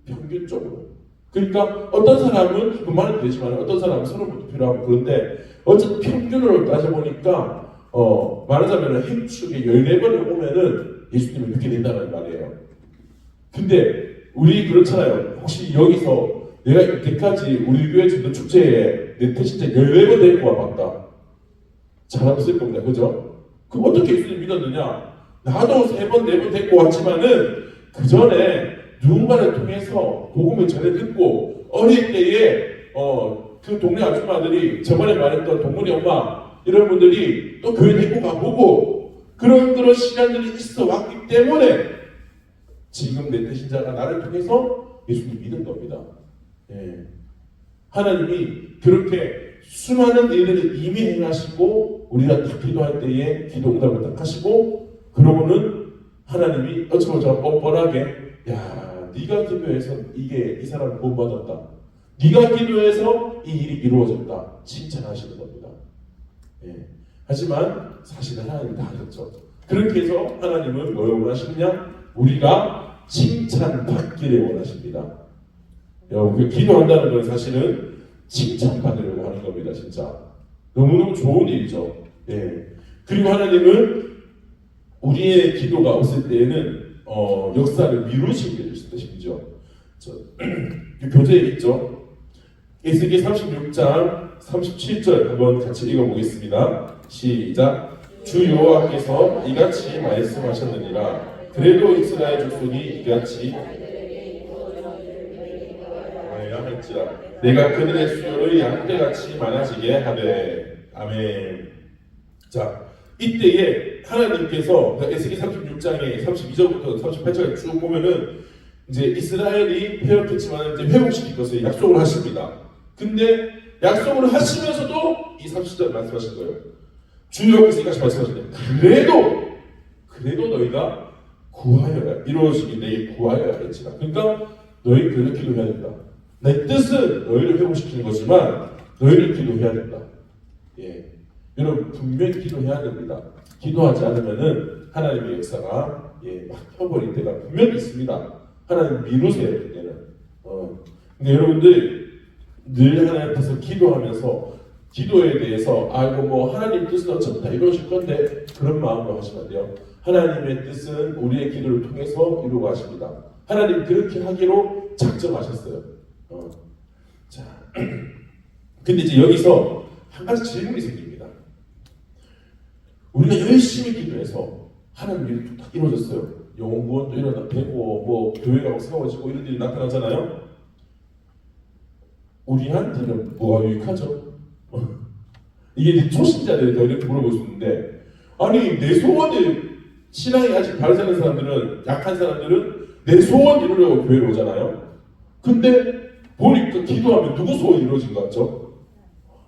평균적으로. 그러니까 어떤 사람은 그만은 되지만 어떤 사람은 서른 번도 필요하고 그런데 어쨌든 평균으로 따져보니까 말하자면 행축에 14번을 오면은 예수님을 믿게 된다는 말이에요. 근데 우리 그렇잖아요. 혹시 여기서 내가 이때까지 우리 교회 전도 축제에 내 태신자 14번 데리고 와봤다. 잘 없을 겁니다. 그죠? 그럼 어떻게 예수님 믿었느냐? 나도 3번, 4번 데리고 왔지만은 그 전에 누군가를 통해서 복음을 전해 듣고 어릴 때에 그 동네 아줌마들이 저번에 말했던 동문이 엄마 이런 분들이 또 교회 데리고 가보고 그런 시간들이 있어 왔기 때문에 지금 내 태신자가 나를 통해서 예수님 믿은 겁니다. 예. 하나님이 그렇게 수많은 일들을 이미 행하시고 우리가 딱 기도할 때에 기도 응답을 딱 하시고 그러고는 하나님이 어쩌고저쩌고 뻔뻔하게 야 네가 기도해서 이 사람을 구원받았다. 네가 기도해서 이 일이 이루어졌다. 칭찬하시는 겁니다. 예. 하지만 사실은 하나님이 다 하셨죠. 그렇게 해서 하나님은 뭘 원하시느냐? 우리가 칭찬받기를 원하십니다. 여러분 기도한다는 건 사실은 칭찬받으려고 하는 겁니다. 진짜 너무너무 좋은 일이죠. 예. 그리고 하나님은 우리의 기도가 없을 때에는 역사를 미루시게 해주신다. 심지어 교재에 있죠. 에스겔 36장 37절 한번 같이 읽어보겠습니다. 시작. 주 여호와께서 이같이 말씀하셨느니라. 그래도 이스라엘 족속이 이같이 할지라 내가 그들의 수요를 양떼같이 많아지게 하되. 아멘. 자, 이때에 하나님께서 에스겔 36장에 32절부터 38절까지 쭉 보면은 이제 이스라엘이 패역했지만 이제 회복시킬 것을 약속을 하십니다. 근데 약속을 하시면서도 이 30절 말씀하신 거예요. 주 여호와께서 이같이 말씀하셨는데 그래도 너희가 구하여라. 이루어지기 내게 구하여야 할지라. 그러니까 너희 그를 기도해야 된다. 내 뜻은 너희를 회복시키는 거지만 너희를 기도해야 된다. 예, 여러분 분명히 기도해야 됩니다. 기도하지 않으면은 하나님의 역사가 막혀버릴 때가 분명히 있습니다. 하나님 미루세요. 그때는. 근데 여러분들 늘 하나님 앞에서 기도하면서 기도에 대해서 뭐 하나님 뜻은 어차피 다 이루어질 건데 그런 마음으로 하시면 안 돼요. 하나님의 뜻은 우리의 기도를 통해서 이루고 하십니다. 하나님 그렇게 하기로 작정하셨어요. 자, 근데 이제 여기서 한 가지 질문이 생깁니다. 우리가 열심히 기도해서 하나님 일이 뚝딱 이루어졌어요. 영혼구원도 일어나고 뭐 교회가 막 세워지고 이런 일이 나타나잖아요. 우리한테는 뭐가 유익하죠? 이게 이제 초신자들이 더 이렇게 물어볼 수 있는데, 아니 내 소원을, 신앙이 아직 바르지 않은 사람들은, 약한 사람들은 내 소원 이루려고 교회로 오잖아요. 근데 보니까 기도하면 누구 소원이 이루어진 것 같죠?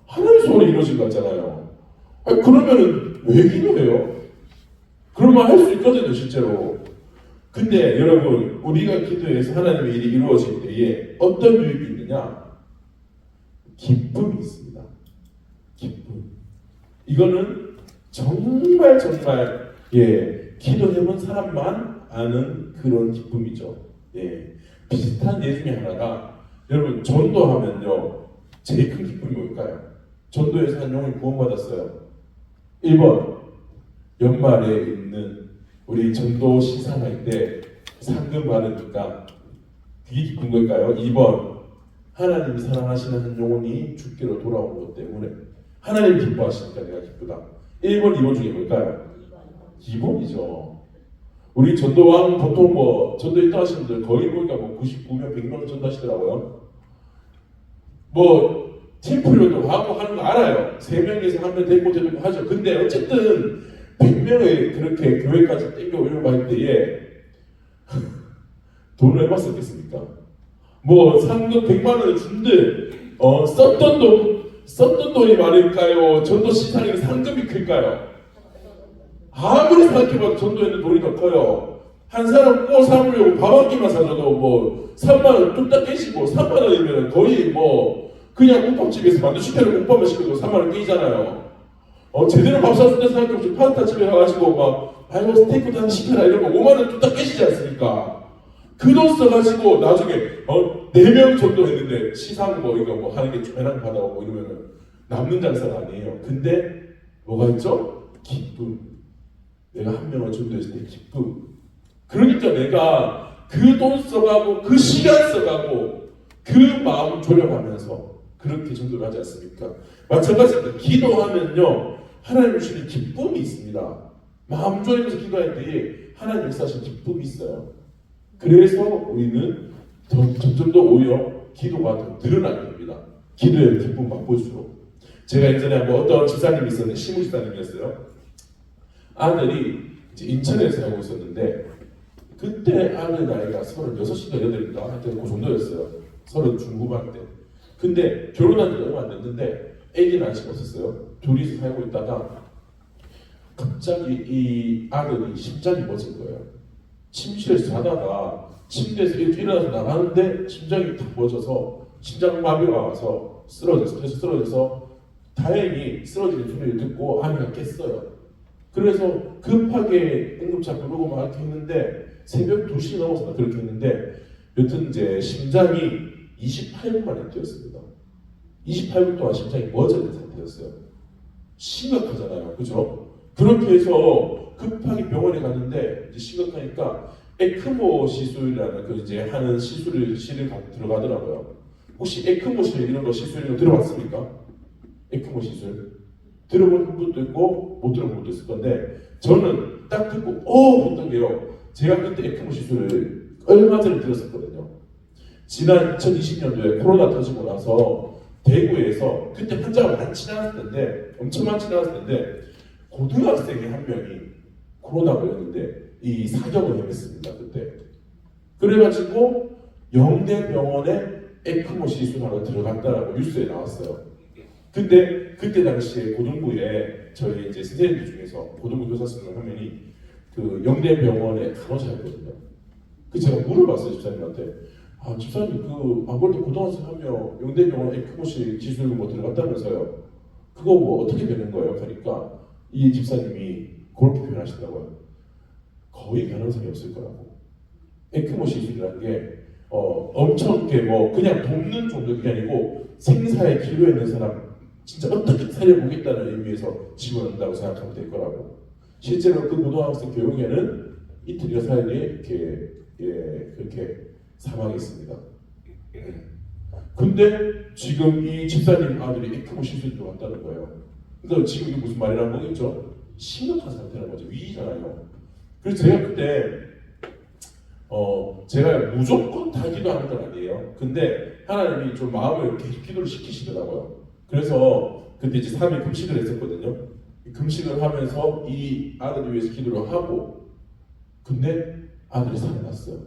하나님 소원이 이루어진 것 같잖아요. 아니, 그러면은 왜 기도해요? 그런 말 할 수 있거든요, 실제로. 근데 여러분, 우리가 기도해서 하나님의 일이 이루어질 때에 어떤 유익이 있느냐? 기쁨이 있습니다. 기쁨. 이거는 정말 기도해본 사람만 아는 그런 기쁨이죠. 비슷한 예 중에 하나가, 여러분 전도하면요 제일 큰 기쁨이 뭘까요? 전도에서 한 영혼이 구원받았어요. 1번 연말에 있는 우리 전도 시상할 때 상금 받으니까 그게 기쁜 걸까요? 2번 하나님이 사랑하시는 한 영혼이 죽기로 돌아온 것 때문에 하나님 기뻐하시니까 내가 기쁘다. 1번, 2번 중에 뭘까요? 2번이죠. 우리 전도왕 보통 뭐 전도 있다 하시는 분들 거의 보니까 뭐 99명, 100명 전도하시더라고요. 뭐 팀플로도 하고 하는 거 알아요. 3명에서 1명 데리고 되고 하죠. 근데 어쨌든 100명의 그렇게 교회까지 땡겨 오려고 할 때에 돈을 얼마 썼겠습니까? 뭐 상금 100만 원을 준들 썼던 돈이 많을까요? 전도 시상의 상금이 클까요? 아무리 생각해봐도 전도에는 돈이 더 커요. 한 사람 꼬 삼으려고 밥 한 끼만 사줘도 뭐 3만 원 뚝딱 깨시고 3만 원이면 거의 뭐 그냥 국밥집에서 만두 시켜서 국밥만 시켜도 3만 원 깨지잖아요. 제대로 밥 사줄 때 생각해보시고 파스타 집에 가가지고 막 아이고 스테이크도 하나 시켜라 이러면 5만 원 뚝딱 깨지지 않습니까? 그 돈 써가지고 나중에 4명 정도 했는데 시상 뭐 이거 뭐 하는 게 조회랑 받아오고 이러면 남는 장사가 아니에요. 근데 뭐가 있죠? 기쁨. 내가 한 명을 전도했을 때 기쁨. 그러니까 내가 그 돈 써가고 그 시간 써가고 그 마음 조력하면서 그렇게 전도를 하지 않습니까? 마찬가지로 기도하면요 하나님 주시는 기쁨이 있습니다. 마음 조리면서 기도할 때에 하나님 역사하시는 기쁨이 있어요. 그래서 우리는 점점 더 오히려 기도가 더 늘어나게 됩니다. 기도의 기쁨 맛볼수록. 제가 예전에 뭐 어떤 집사님이 있었는데 시무 집사님이었어요. 아들이 이제 인천에 살고 있었는데 그때 아들 나이가 36인가 8인가 하여튼 그 정도였어요. 30 중후반 때. 근데 결혼한 지 얼마 안 됐는데 애기는 아직 없었어요. 둘이서 살고 있다가 갑자기 이 아들이 심장이 멎은 거예요. 침실에서 자다가 침대에서 이렇게 일어나서 나가는데 심장이 탁 멎어서 심장마비가 와서 쓰러져서 다행히 쓰러지는 소리를 듣고 아내가 깼어요. 그래서 급하게 응급차 부르고 막 이렇게 했는데 새벽 2시 넘어서 그렇게 했는데 여튼 이제 심장이 28분 만에 뛰었습니다. 28분 동안 심장이 멎어있는 상태였어요. 심각하잖아요. 그죠? 그렇게 해서 급하게 병원에 갔는데 이제 심각하니까 에크모 시술이라는 그 이제 하는 실을 들어가더라고요. 혹시 에크모실 이런 거 시술 이런 거 들어봤습니까? 에크모 시술 들어본 분도 있고 못 들어본 분도 있을 건데 저는 딱 듣고 했던 게요. 제가 그때 에크모 시술을 얼마 전에 들었었거든요. 지난 2020년도에 코로나 터지고 나서 대구에서 그때 환자가 엄청 많지 않았을 텐데 고등학생이 한 명이 코로나 걸렸는데 이 사경을 해냈습니다. 그때. 그래가지고 영대병원에 에크모 시술하러 들어갔다라고 뉴스에 나왔어요. 근데 그때 당시에 고등부에 저희 이제 선생님들 중에서 고등부 교사선생님 한 명이 그 영대병원에 간호사였거든요. 그 제가 물어봤어요 집사님한테. 집사님 아무래도 고등학생 한 명 영대병원 에크모 시술 뭐 들어갔다면서요. 그거 뭐 어떻게 되는 거예요? 그러니까 이 집사님이 그렇게 표현하시더라고요. 거의 가능성이 없을 거라고. 에크모 시술이라는 게 엄청 이렇게 뭐 그냥 돕는 정도가 아니고 생사의 기로에 있는 사람 진짜 어떻게 살려보겠다는 의미에서 집어넣는다고 생각하면 될 거라고. 실제로 그 고등학생 교육에는 이틀이나 사흘이 이렇게 그렇게 사망했습니다. 근데 지금 이 집사님 아들이 에크모 시술이 들어갔다는 거예요. 그러니까 지금 이게 무슨 말이라는 거겠죠? 심각한 상태라는 거죠. 위기잖아요. 그래서 제가 그때 제가 무조건 다 기도하는 건 아니에요. 근데 하나님이 좀 마음을 계속 기도를 시키시더라고요. 그래서 그때 이제 3일 금식을 했었거든요. 금식을 하면서 이 아들을 위해서 기도를 하고, 근데 아들이 살아났어요.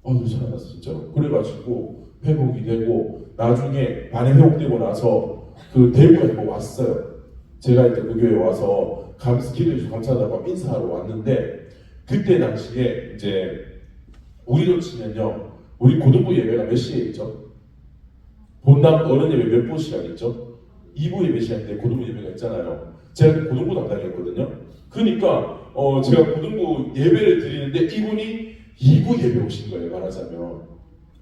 아들이 살아났어 진짜로. 그래가지고 회복이 되고, 나중에 많이 회복되고 나서 그 대구에 왔어요. 제가 이제 그 교회에 와서 기도해주셔서 감사하다고 인사하러 왔는데, 그때 당시에 이제 우리로 치면요, 우리 고등부 예배가 몇 시에 있죠? 본당 어른 예배 몇 분 시간 있죠? 2부 예배 시간 때 고등부 예배가 있잖아요. 제가 고등부 담당이었거든요. 그러니까 제가 고등부 예배를 드리는데 이분이 2부 예배 오신 거예요, 말하자면.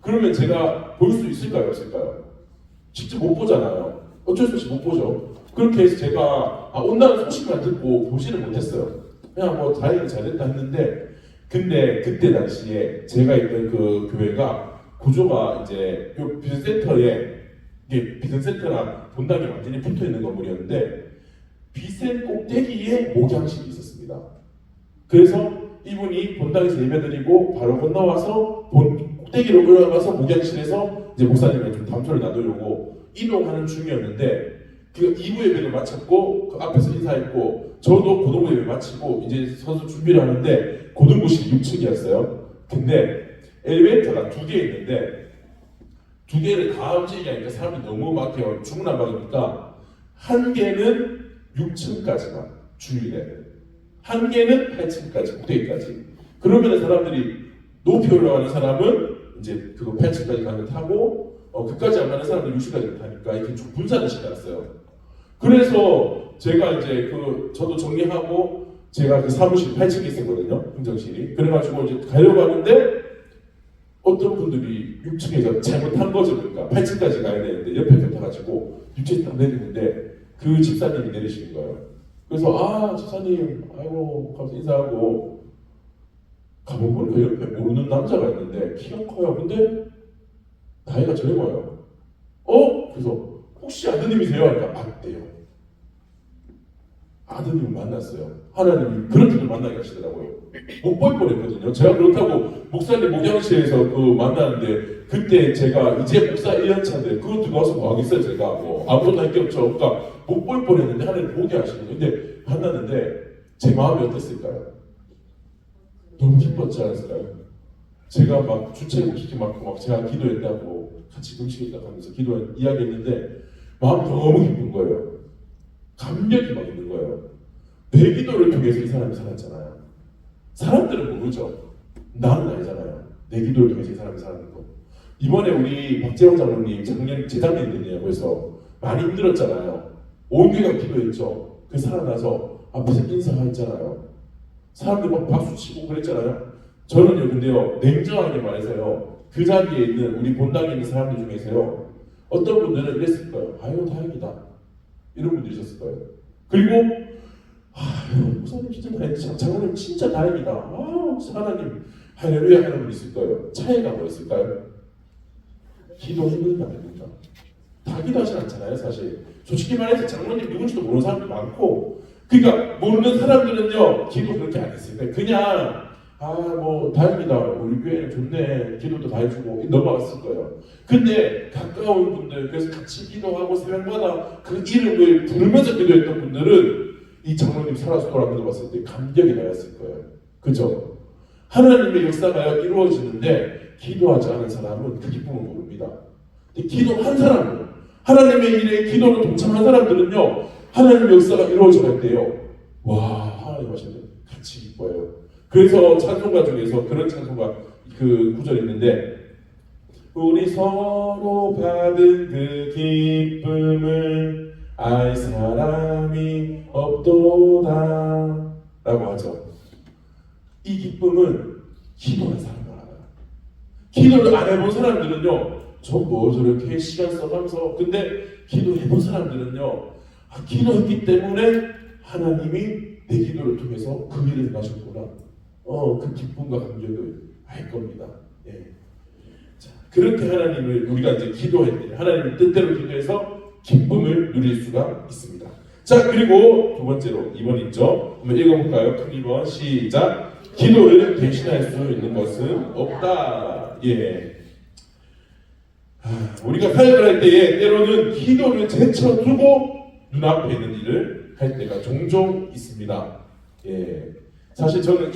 그러면 제가 볼 수 있을까요, 없을까요? 직접 못 보잖아요. 어쩔 수 없이 못 보죠. 그렇게 해서 제가 온다는 소식만 듣고 보지를 못했어요. 그냥 뭐 다행히 잘됐다 했는데, 근데 그때 당시에 제가 있던 그 교회가 구조가 이제 요 비전센터에, 이게 비전센터랑 본당이 완전히 붙어 있는 건물이었는데 비센 꼭대기에 목양실이 있었습니다. 그래서 이분이 본당에서 예배드리고 바로 건너와서 꼭대기로 올라가서 목양실에서 이제 목사님과 좀 담소를 나누려고 이동하는 중이었는데, 그 2부 예배를 마쳤고 그 앞에서 인사했고, 저도 고등부 예배 마치고 이제 서서 준비를 하는데 고등부실 6층이었어요. 근데 엘리베이터가 2개 있는데 2개를 다 움직이니까 사람이 너무 막혀요. 중남방이니까 한 개는 6층까지만 주일에, 한 개는 8층까지, 꼭대기까지. 그러면 사람들이 높이 올라가는 사람은 이제 그거 8층까지 가는 거 타고, 그까지 안 가는 사람들은 6층까지 타니까 이렇게 좀 분산을 시켜놨어요. 그래서 제가 이제 저도 정리하고, 제가 그 사무실 8층에 있었거든요, 행정실이. 그래가지고 이제 가려고 하는데 어떤 분들이 6층에서 잘못한 거죠. 그러니까 8층까지 가야 되는데 옆에 겹쳐가지고 6층에 딱 내리는데 그 집사님이 내리시는 거예요. 그래서 집사님 아이고 가서 인사하고 가보니까 옆에 모르는 남자가 있는데 키가 커요. 근데 나이가 젊어요. 그래서 혹시 아드님이세요? 하니까 맞대요. 아드님을 만났어요. 하나님이 그런 분을 만나게 하시더라고요. 못 볼 뻔했거든요. 제가 그렇다고 목사님 목양실에서 만났는데, 그때 제가 이제 목사 1년 차인데 그거 들어가서 뭐 하겠어요. 제가 아무것도 할 게 없죠. 그러니까 못 볼 뻔했는데 하나님 보게 하시는 거예요. 근데 만났는데 제 마음이 어땠을까요? 너무 기뻤지 않았을까요? 제가 막 주체의식이 많고 막 제가 기도했다고 같이 금식했다고 하면서 이야기했는데 마음 너무 기쁜 거예요. 감격이 막 있는 거예요. 내 기도를 통해서 이 사람이 살았잖아요. 사람들은 모르죠. 나는 알잖아요. 내 기도를 통해서 이 사람이 살았는 거. 이번에 우리 박재홍 장로님 재작년에 됐네요. 그래서 많이 힘들었잖아요. 온 교회가 기도했죠. 그 살아나서 앞에서 인사했잖아요. 사람들 막 박수 치고 그랬잖아요. 저는요, 근데요, 냉정하게 말해서요, 그 자리에 있는 우리 본당에 있는 사람들 중에서요, 어떤 분들은 이랬을 거예요. 아유 다행이다, 이런 분들이 있었을 거예요. 그리고 목사님 진짜 장로님 진짜 다행이다, 하나님 할렐루야 하는 분 있을 거예요. 차이가 뭐였을까요? 기도했는가 안 했는가. 다 기도하진 않잖아요. 사실 솔직히 말해서 장로님 누군지도 모르는 사람도 많고, 그러니까 모르는 사람들은요 기도 그렇게 안 했어요. 그냥 뭐 다행이다, 우리 교회는 좋네, 기도도 다 해주고 넘어갔을 거예요. 근데 가까운 분들, 그래서 같이 기도하고 새벽마다 그 이름을 부르면서 기도했던 분들은 이 장로님 살아서 돌아보고 봤을 때 감격이 나였을 거예요. 그죠? 하나님의 역사가 이루어지는데 기도하지 않은 사람은 그 기쁨을 모릅니다. 기도한 사람은, 하나님의 일에 기도로 동참한 사람들은요, 하나님의 역사가 이루어져갈 때요, 와, 하나님 하시는 같이 기뻐요. 그래서 찬송가 중에서 그런 찬송가 그 구절이 있는데, 우리 서로 받은 그 기쁨을 알 사람이 없도다 라고 하죠. 이 기쁨은 기도한 사람만 알아요. 기도를 안 해본 사람들은요, 저 뭐 저렇게 시간 써가면서, 근데 기도해본 사람들은요, 기도했기 때문에 하나님이 내 기도를 통해서 그 일을 가셨구나, 그 기쁨과 감격을 알 겁니다. 예. 자, 그렇게 하나님을 우리가 이제 기도할 때 하나님의 뜻대로 기도해서 기쁨을 누릴 수가 있습니다. 자, 그리고 두 번째로 2번이죠. 한번 읽어볼까요? 큰 2번 시작. 기도를 대신할 수 있는 것은 없다. 예. 우리가 사역을 할 때에 때로는 기도를 제쳐두고 눈앞에 있는 일을 할 때가 종종 있습니다. 예. 사실 저는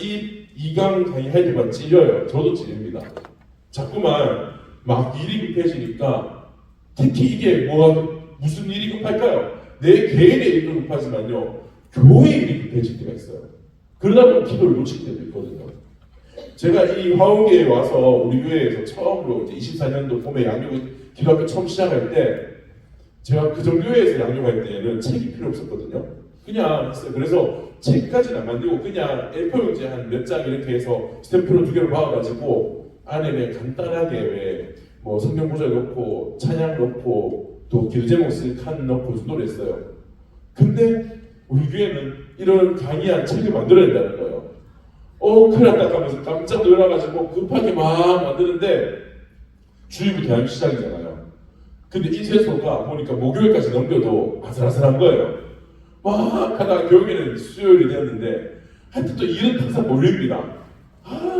이강 강의할 때만 찔려요. 저도 찔립니다. 자꾸만 막 일이 급해지니까 특히 이게 무슨 일이 급할까요? 내 개인의 일도 급하지만요. 교회 일이 급해질 때가 있어요. 그러다 보면 기도를 놓칠 때도 있거든요. 제가 이 화원교회에 와서 우리 교회에서 처음으로 이제 24년도 봄에 기도학교 처음 시작할 때 제가 그 정교회에서 양육할 때는 책이 필요 없었거든요. 그냥 했어요. 그래서 책까지는 안 만들고 그냥 A4 용지 한 몇 장 이렇게 해서 스탬프로 2개를 박아가지고 안에 그냥 간단하게 왜 뭐 성경 구절 넣고 찬양 넣고 또 기도 제목 쓸 칸 넣고 노래 했어요. 근데 우리 교회는 이런 강의한 책을 만들어야 된다는 거예요. 큰일 났다 하면서 깜짝 놀라가지고 급하게 막 만드는데 주일부터 양육 시작이잖아요. 근데 이 세소가 보니까 목요일까지 넘겨도 아슬아슬한 거예요. 막 하다가 결국에는 수요일이 되었는데 하여튼 또 일은 항상 몰립니다.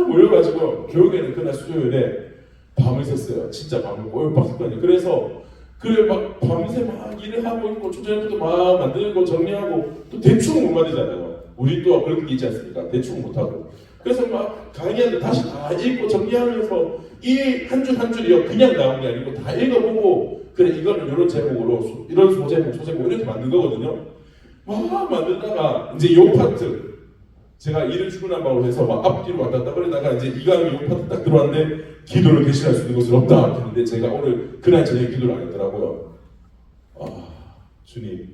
몰려가지고 결국에는 그날 수요일에 밤을 샜어요. 진짜 밤을 꼴박 샜거든요. 그래서 그래 막 밤새 막 일을 하고 있고 초저녁부터 막 만들고 정리하고 또 대충은 못 만들잖아요. 우리 또 그런 게 있지 않습니까? 대충은 못하고. 그래서 막 강의하는데 다시 다 읽고 정리하면서 이 한 줄 한 줄이요 그냥 나온 게 아니고 다 읽어보고 그래 이거는 이런 제목으로 이런 소제목 이렇게 만든 거거든요. 막 만들다가 이제 요 파트 제가 일을 출근한다고 해서 막 앞뒤로 왔다 갔다 그러다가 이제 이강이 요 파트 딱 들어왔는데 기도를 대신할 수 있는 것은 없다 했는데 제가 오늘 그날 저녁에 기도를 안 했더라고요. 주님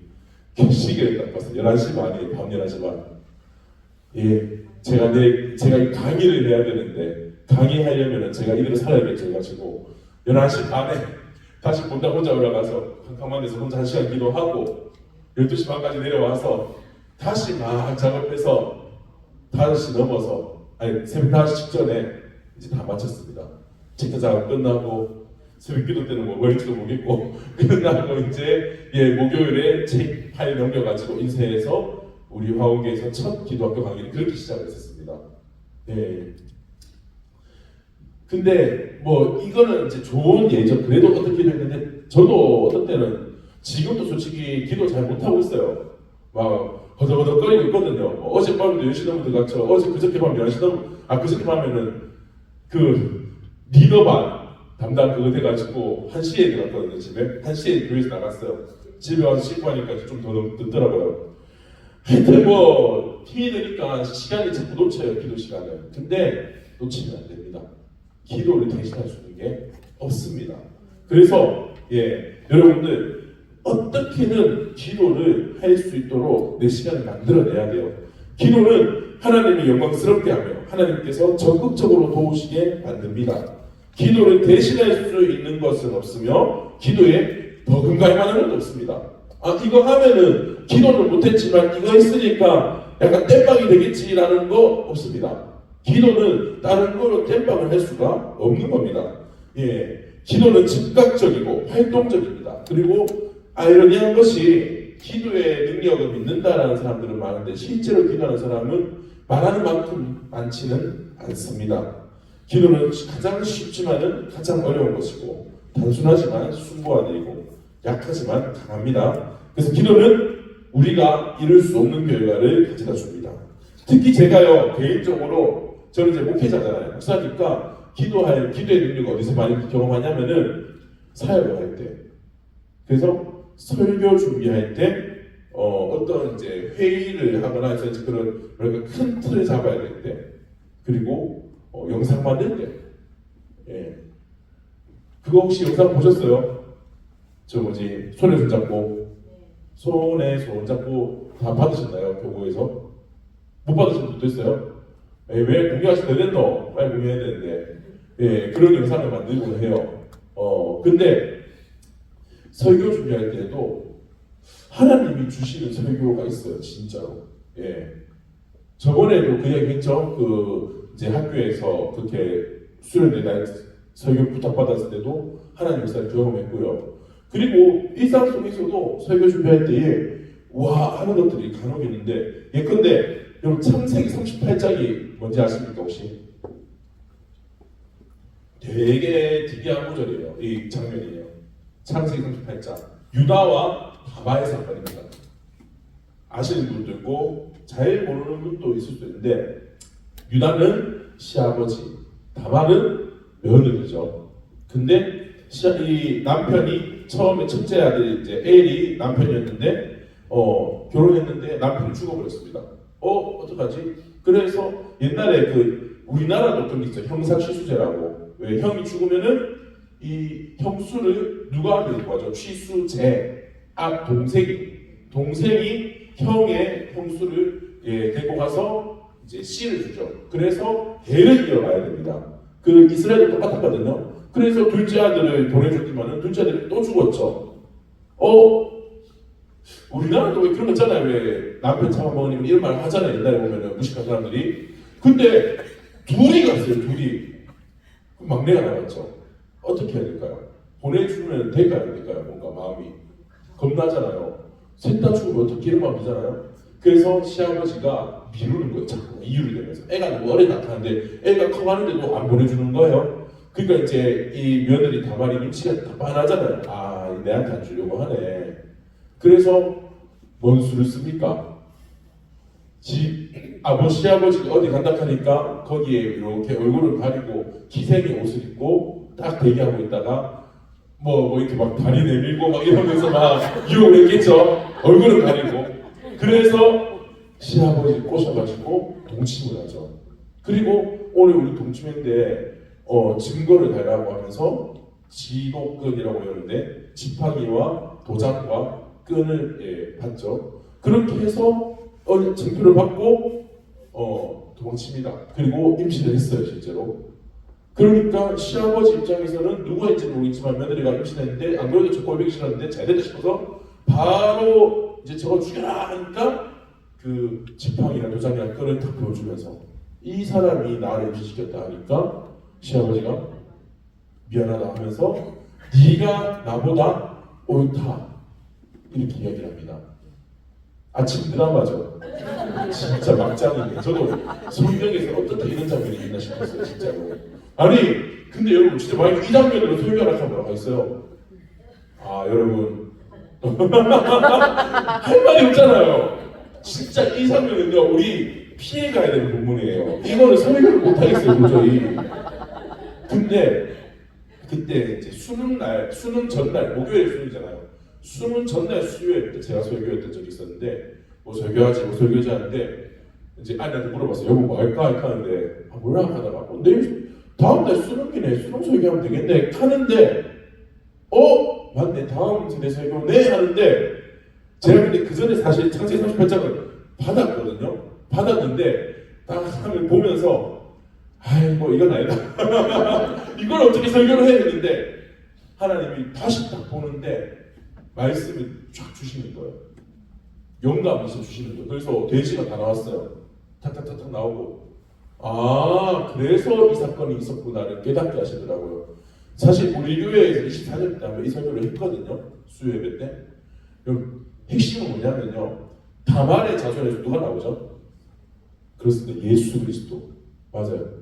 시계를 딱 봤어요. 11시 반이에요. 밤 11시 반. 예, 제가 이 강의를 해야 되는데 강의하려면 제가 이대로 살아야겠죠. 해가지고 11시 반에 다시 혼자 올라가서 캄캄한 데서 혼자 1시간 기도하고 12시 반까지 내려와서 다시 막 작업해서 5시 넘어서 새벽 5시 직전에 이제 다 마쳤습니다. 챕터 작업 끝나고 새벽 기도 때는 뭐일지도 모르겠고 끝나고 이제 목요일에 책 파일 넘겨가지고 인쇄해서 우리 화원교회에서 첫 기도학교 강의를 그렇게 시작했었습니다. 예. 근데 이거는 이제 좋은 예죠. 그래도 어떻게 됐는데 저도 어떤 때는 지금도 솔직히 기도 잘 못하고 있어요. 막 허덕허덕거리고 있거든요. 어젯밤에도 10시 넘어 들어갔죠. 그저께 밤 11시 넘어 그저께 밤에는 그 리더반 담당 그거 돼가지고 1시에 들어갔거든요. 집에 1시에 교회에서 나갔어요. 집에 와서 씻고 하니까 좀 더 늦더라고요. 하여튼 힘이 드니까 시간이 자꾸 놓쳐요. 기도 시간을. 근데 놓치면 안 됩니다. 기도를 대신할 수 있는 게 없습니다. 그래서 여러분들 어떻게든 기도를 할 수 있도록 내 시간을 만들어내야 돼요. 기도는 하나님이 영광스럽게 하며 하나님께서 적극적으로 도우시게 만듭니다. 기도를 대신할 수 있는 것은 없으며 기도에 버금갈 만한 것도 없습니다. 이거 하면은 기도를 못했지만 이거 했으니까 약간 땜빵이 되겠지라는 거 없습니다. 기도는 다른 거로 땜빵을 할 수가 없는 겁니다. 기도는 즉각적이고 활동적입니다. 그리고 아이러니한 것이 기도의 능력을 믿는다라는 사람들은 많은데 실제로 기도하는 사람은 말하는 만큼 많지는 않습니다. 기도는 가장 쉽지만은 가장 어려운 것이고 단순하지만 숭고한 일이고 약하지만 강합니다. 그래서 기도는 우리가 이룰 수 없는 결과를 가져다 줍니다. 특히 제가요 개인적으로 저는 이제 목회자잖아요. 목사니까 기도의 능력을 어디서 많이 경험하냐면은 사역을 할 때. 그래서 설교 준비할 때 어떤 이제 회의를 하거나 해서 그런 큰 틀을 잡아야 될 때, 그리고 영상 만들 때, 그거 혹시 영상 보셨어요? 손에 손 잡고 다 받으셨나요? 교구에서 못 받으신 분도 있어요? 왜 공개하시면 되겠노? 빨리 공개해야 되는데, 그런 영상을 만들고 해요. 근데 설교 준비할 때도 하나님이 주시는 설교가 있어요, 진짜로. 저번에도 그 얘기 했죠. 이제 학교에서 그렇게 수련회 날 설교 부탁받았을 때도 하나님 역사를 경험했고요. 그리고 일상 속에서도 설교 준비할 때에 와 하는 것들이 간혹 있는데 예컨대 여러분 창세기 38장이 뭔지 아십니까 혹시? 되게 특이한 구절이에요. 이 장면이에요. 창세기 38장 유다와 다마의 사건입니다. 아시는 분도 있고 잘 모르는 분도 있을 수도 있는데 유다는 시아버지, 다마는 며느리죠. 근데 이 남편이 처음에 첫째 아들 이제 엘이 남편이었는데 결혼했는데 남편이 죽어버렸습니다. 어떡하지? 그래서 옛날에 그 우리나라도 그런 게 있어요. 형사취수제라고. 왜 형이 죽으면은 이 형수를 누가 데리고 가죠? 취수제. 동생이 형의 형수를 데리고 가서 이제 씨를 주죠. 그래서 대를 이어가야 됩니다. 그 이스라엘도 똑같았거든요. 그래서 둘째 아들을 보내줬지만은 둘째 아들이 또 죽었죠. 우리나라도 왜 그런 거 있잖아요. 왜 남편 잡아먹으면 이런 말 하잖아요. 옛날에 보면은 무식한 사람들이. 근데 둘이 갔어요. 둘이. 막내가 나왔죠. 어떻게 해야 될까요? 보내주면 될까요? 안 될까요? 뭔가 마음이 겁나잖아요. 셋 다 죽으면 어떻게 이런 마음이잖아요. 그래서 시아버지가 미루는 거예요. 자꾸 이유를 대면서. 애가 너무 어려 나타나는데 애가 커가는데도 안 보내주는 거예요. 그러니까 이제 이 며느리 다말이 눈치가 답답하잖아요. 아, 내한테 안 주려고 하네. 그래서 뭔 수를 씁니까? 시아버지가 어디 간다 하니까 거기에 이렇게 얼굴을 가리고 기생의 옷을 입고 딱 대기하고 있다가 뭐 이렇게 막 다리 내밀고 막 이러면서 막 유혹을 했겠죠. 얼굴을 가리고. 그래서 시아버지 꼬셔가지고 동침을 하죠. 그리고 오늘 우리 동침인데 증거를 달라고 하면서 지도끈이라고 하는데 지팡이와 도장과 끈을 받죠. 그렇게 해서 증표를 받고 도망칩니다. 그리고 임신을 했어요 실제로. 그러니까 시아버지 입장에서는 누구인지 모르겠지만 며느리가 임신했는데 안 그래도 저 꼴보기 싫었는데 잘 됐다 싶어서 바로 이제 저거 죽여라 하니까 그 지팡이나 도장이나 끈을 탁 보여주면서 이 사람이 나를 임신시켰다 하니까 시아버지가 미안하다 하면서 네가 나보다 옳다 이렇게 이야기를 합니다. 아침 드라마죠. 진짜 막장이네. 저도 성경에서 어떻게 이런 장면이 있나 싶었어요. 진짜로. 아니 근데 여러분 진짜 만약 이 장면으로 설교를 하면 뭐가 있어요? 여러분 할 말이 없잖아요. 진짜 이 장면은요 우리 피해가야 되는 부분이에요. 이거는 설교를 못하겠어요 도저히. 근데 그때 이제 수능 전날 목요일 수능이잖아요. 수능 전날 수요일 때 제가 설교했던 적이 있었는데 설교하지 하는데 이제 아내한테 물어봤어요. 여보 뭐 할까 하는데 몰라 하다가 내일 다음날 수능이네. 수능 설교하면 되겠네 하는데 맞네 다음 세대 설교 네 하는데 제가 근데 그 전에 사실 창세기 38장을 받았는데 딱 하면 보면서 아이고 이건 아니다. 이걸 어떻게 설교를 해야 되는데 하나님이 다시 딱 보는데 말씀을 쫙 주시는 거예요. 영감이 있어 주시는 거예요. 그래서 돼지가 다 나왔어요. 탁탁탁탁 나오고 그래서 이 사건이 있었구나를 깨닫게 하시더라고요. 사실 우리 교회에서 24년 때문에 이 설교를 했거든요. 수요 예배 때. 핵심은 뭐냐면요. 다말의 자손에서 누가 나오죠? 그렇습니다. 예수 그리스도. 맞아요.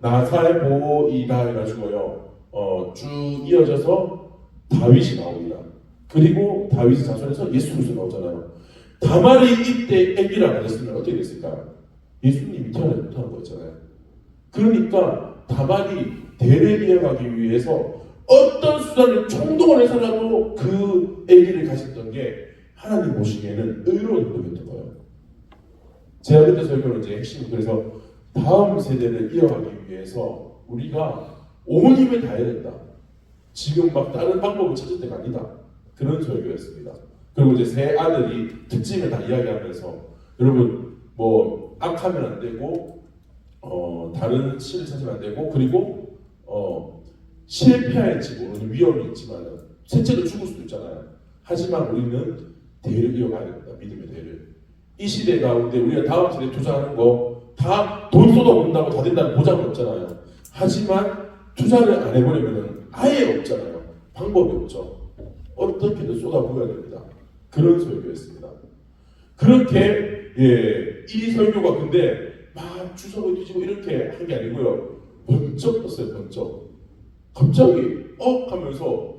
나사의 보이다 해가지고요. 쭉 이어져서 다윗이 나옵니다. 그리고 다윗의 자손에서 예수 그리스도 나오잖아요. 다말이 이때 아기를 가졌으면 어떻게 됐을까요? 예수님이 태어나지 못하는 거였잖아요. 그러니까 다말이 대를 이어가기 위해서 어떤 수단을 총동을 해서라도 그 아기를 가졌던 게 하나님 보시기에는 의로운 행동이었던 거예요. 제가 그때 설교는 이제 핵심 그래서 다음 세대를 이어가기 위해서 우리가 온 힘을 다해야 된다. 지금 막 다른 방법을 찾을 때가 아니다. 그런 설교였습니다. 그리고 이제 세 아들이 특징을 다 이야기하면서 여러분 뭐 악하면 안 되고 다른 씨를 찾으면 안 되고 그리고 실패할지 모르는 위험이 있지만 셋째도 죽을 수도 있잖아요. 하지만 우리는 대를 이어가야 됩니다. 믿음의 대를. 이 시대 가운데 우리가 다음 세대에 투자하는 거 다 돈 쏟아본다고 다 된다는 보장은 없잖아요. 하지만 투자를 안 해버리면 아예 없잖아요. 방법이 없죠. 어떻게든 쏟아부어야 됩니다. 그런 설교였습니다. 그렇게 이 설교가 근데 막 주석을 뒤지고 이렇게 한 게 아니고요. 번쩍 떴어요. 번쩍. 갑자기 하면서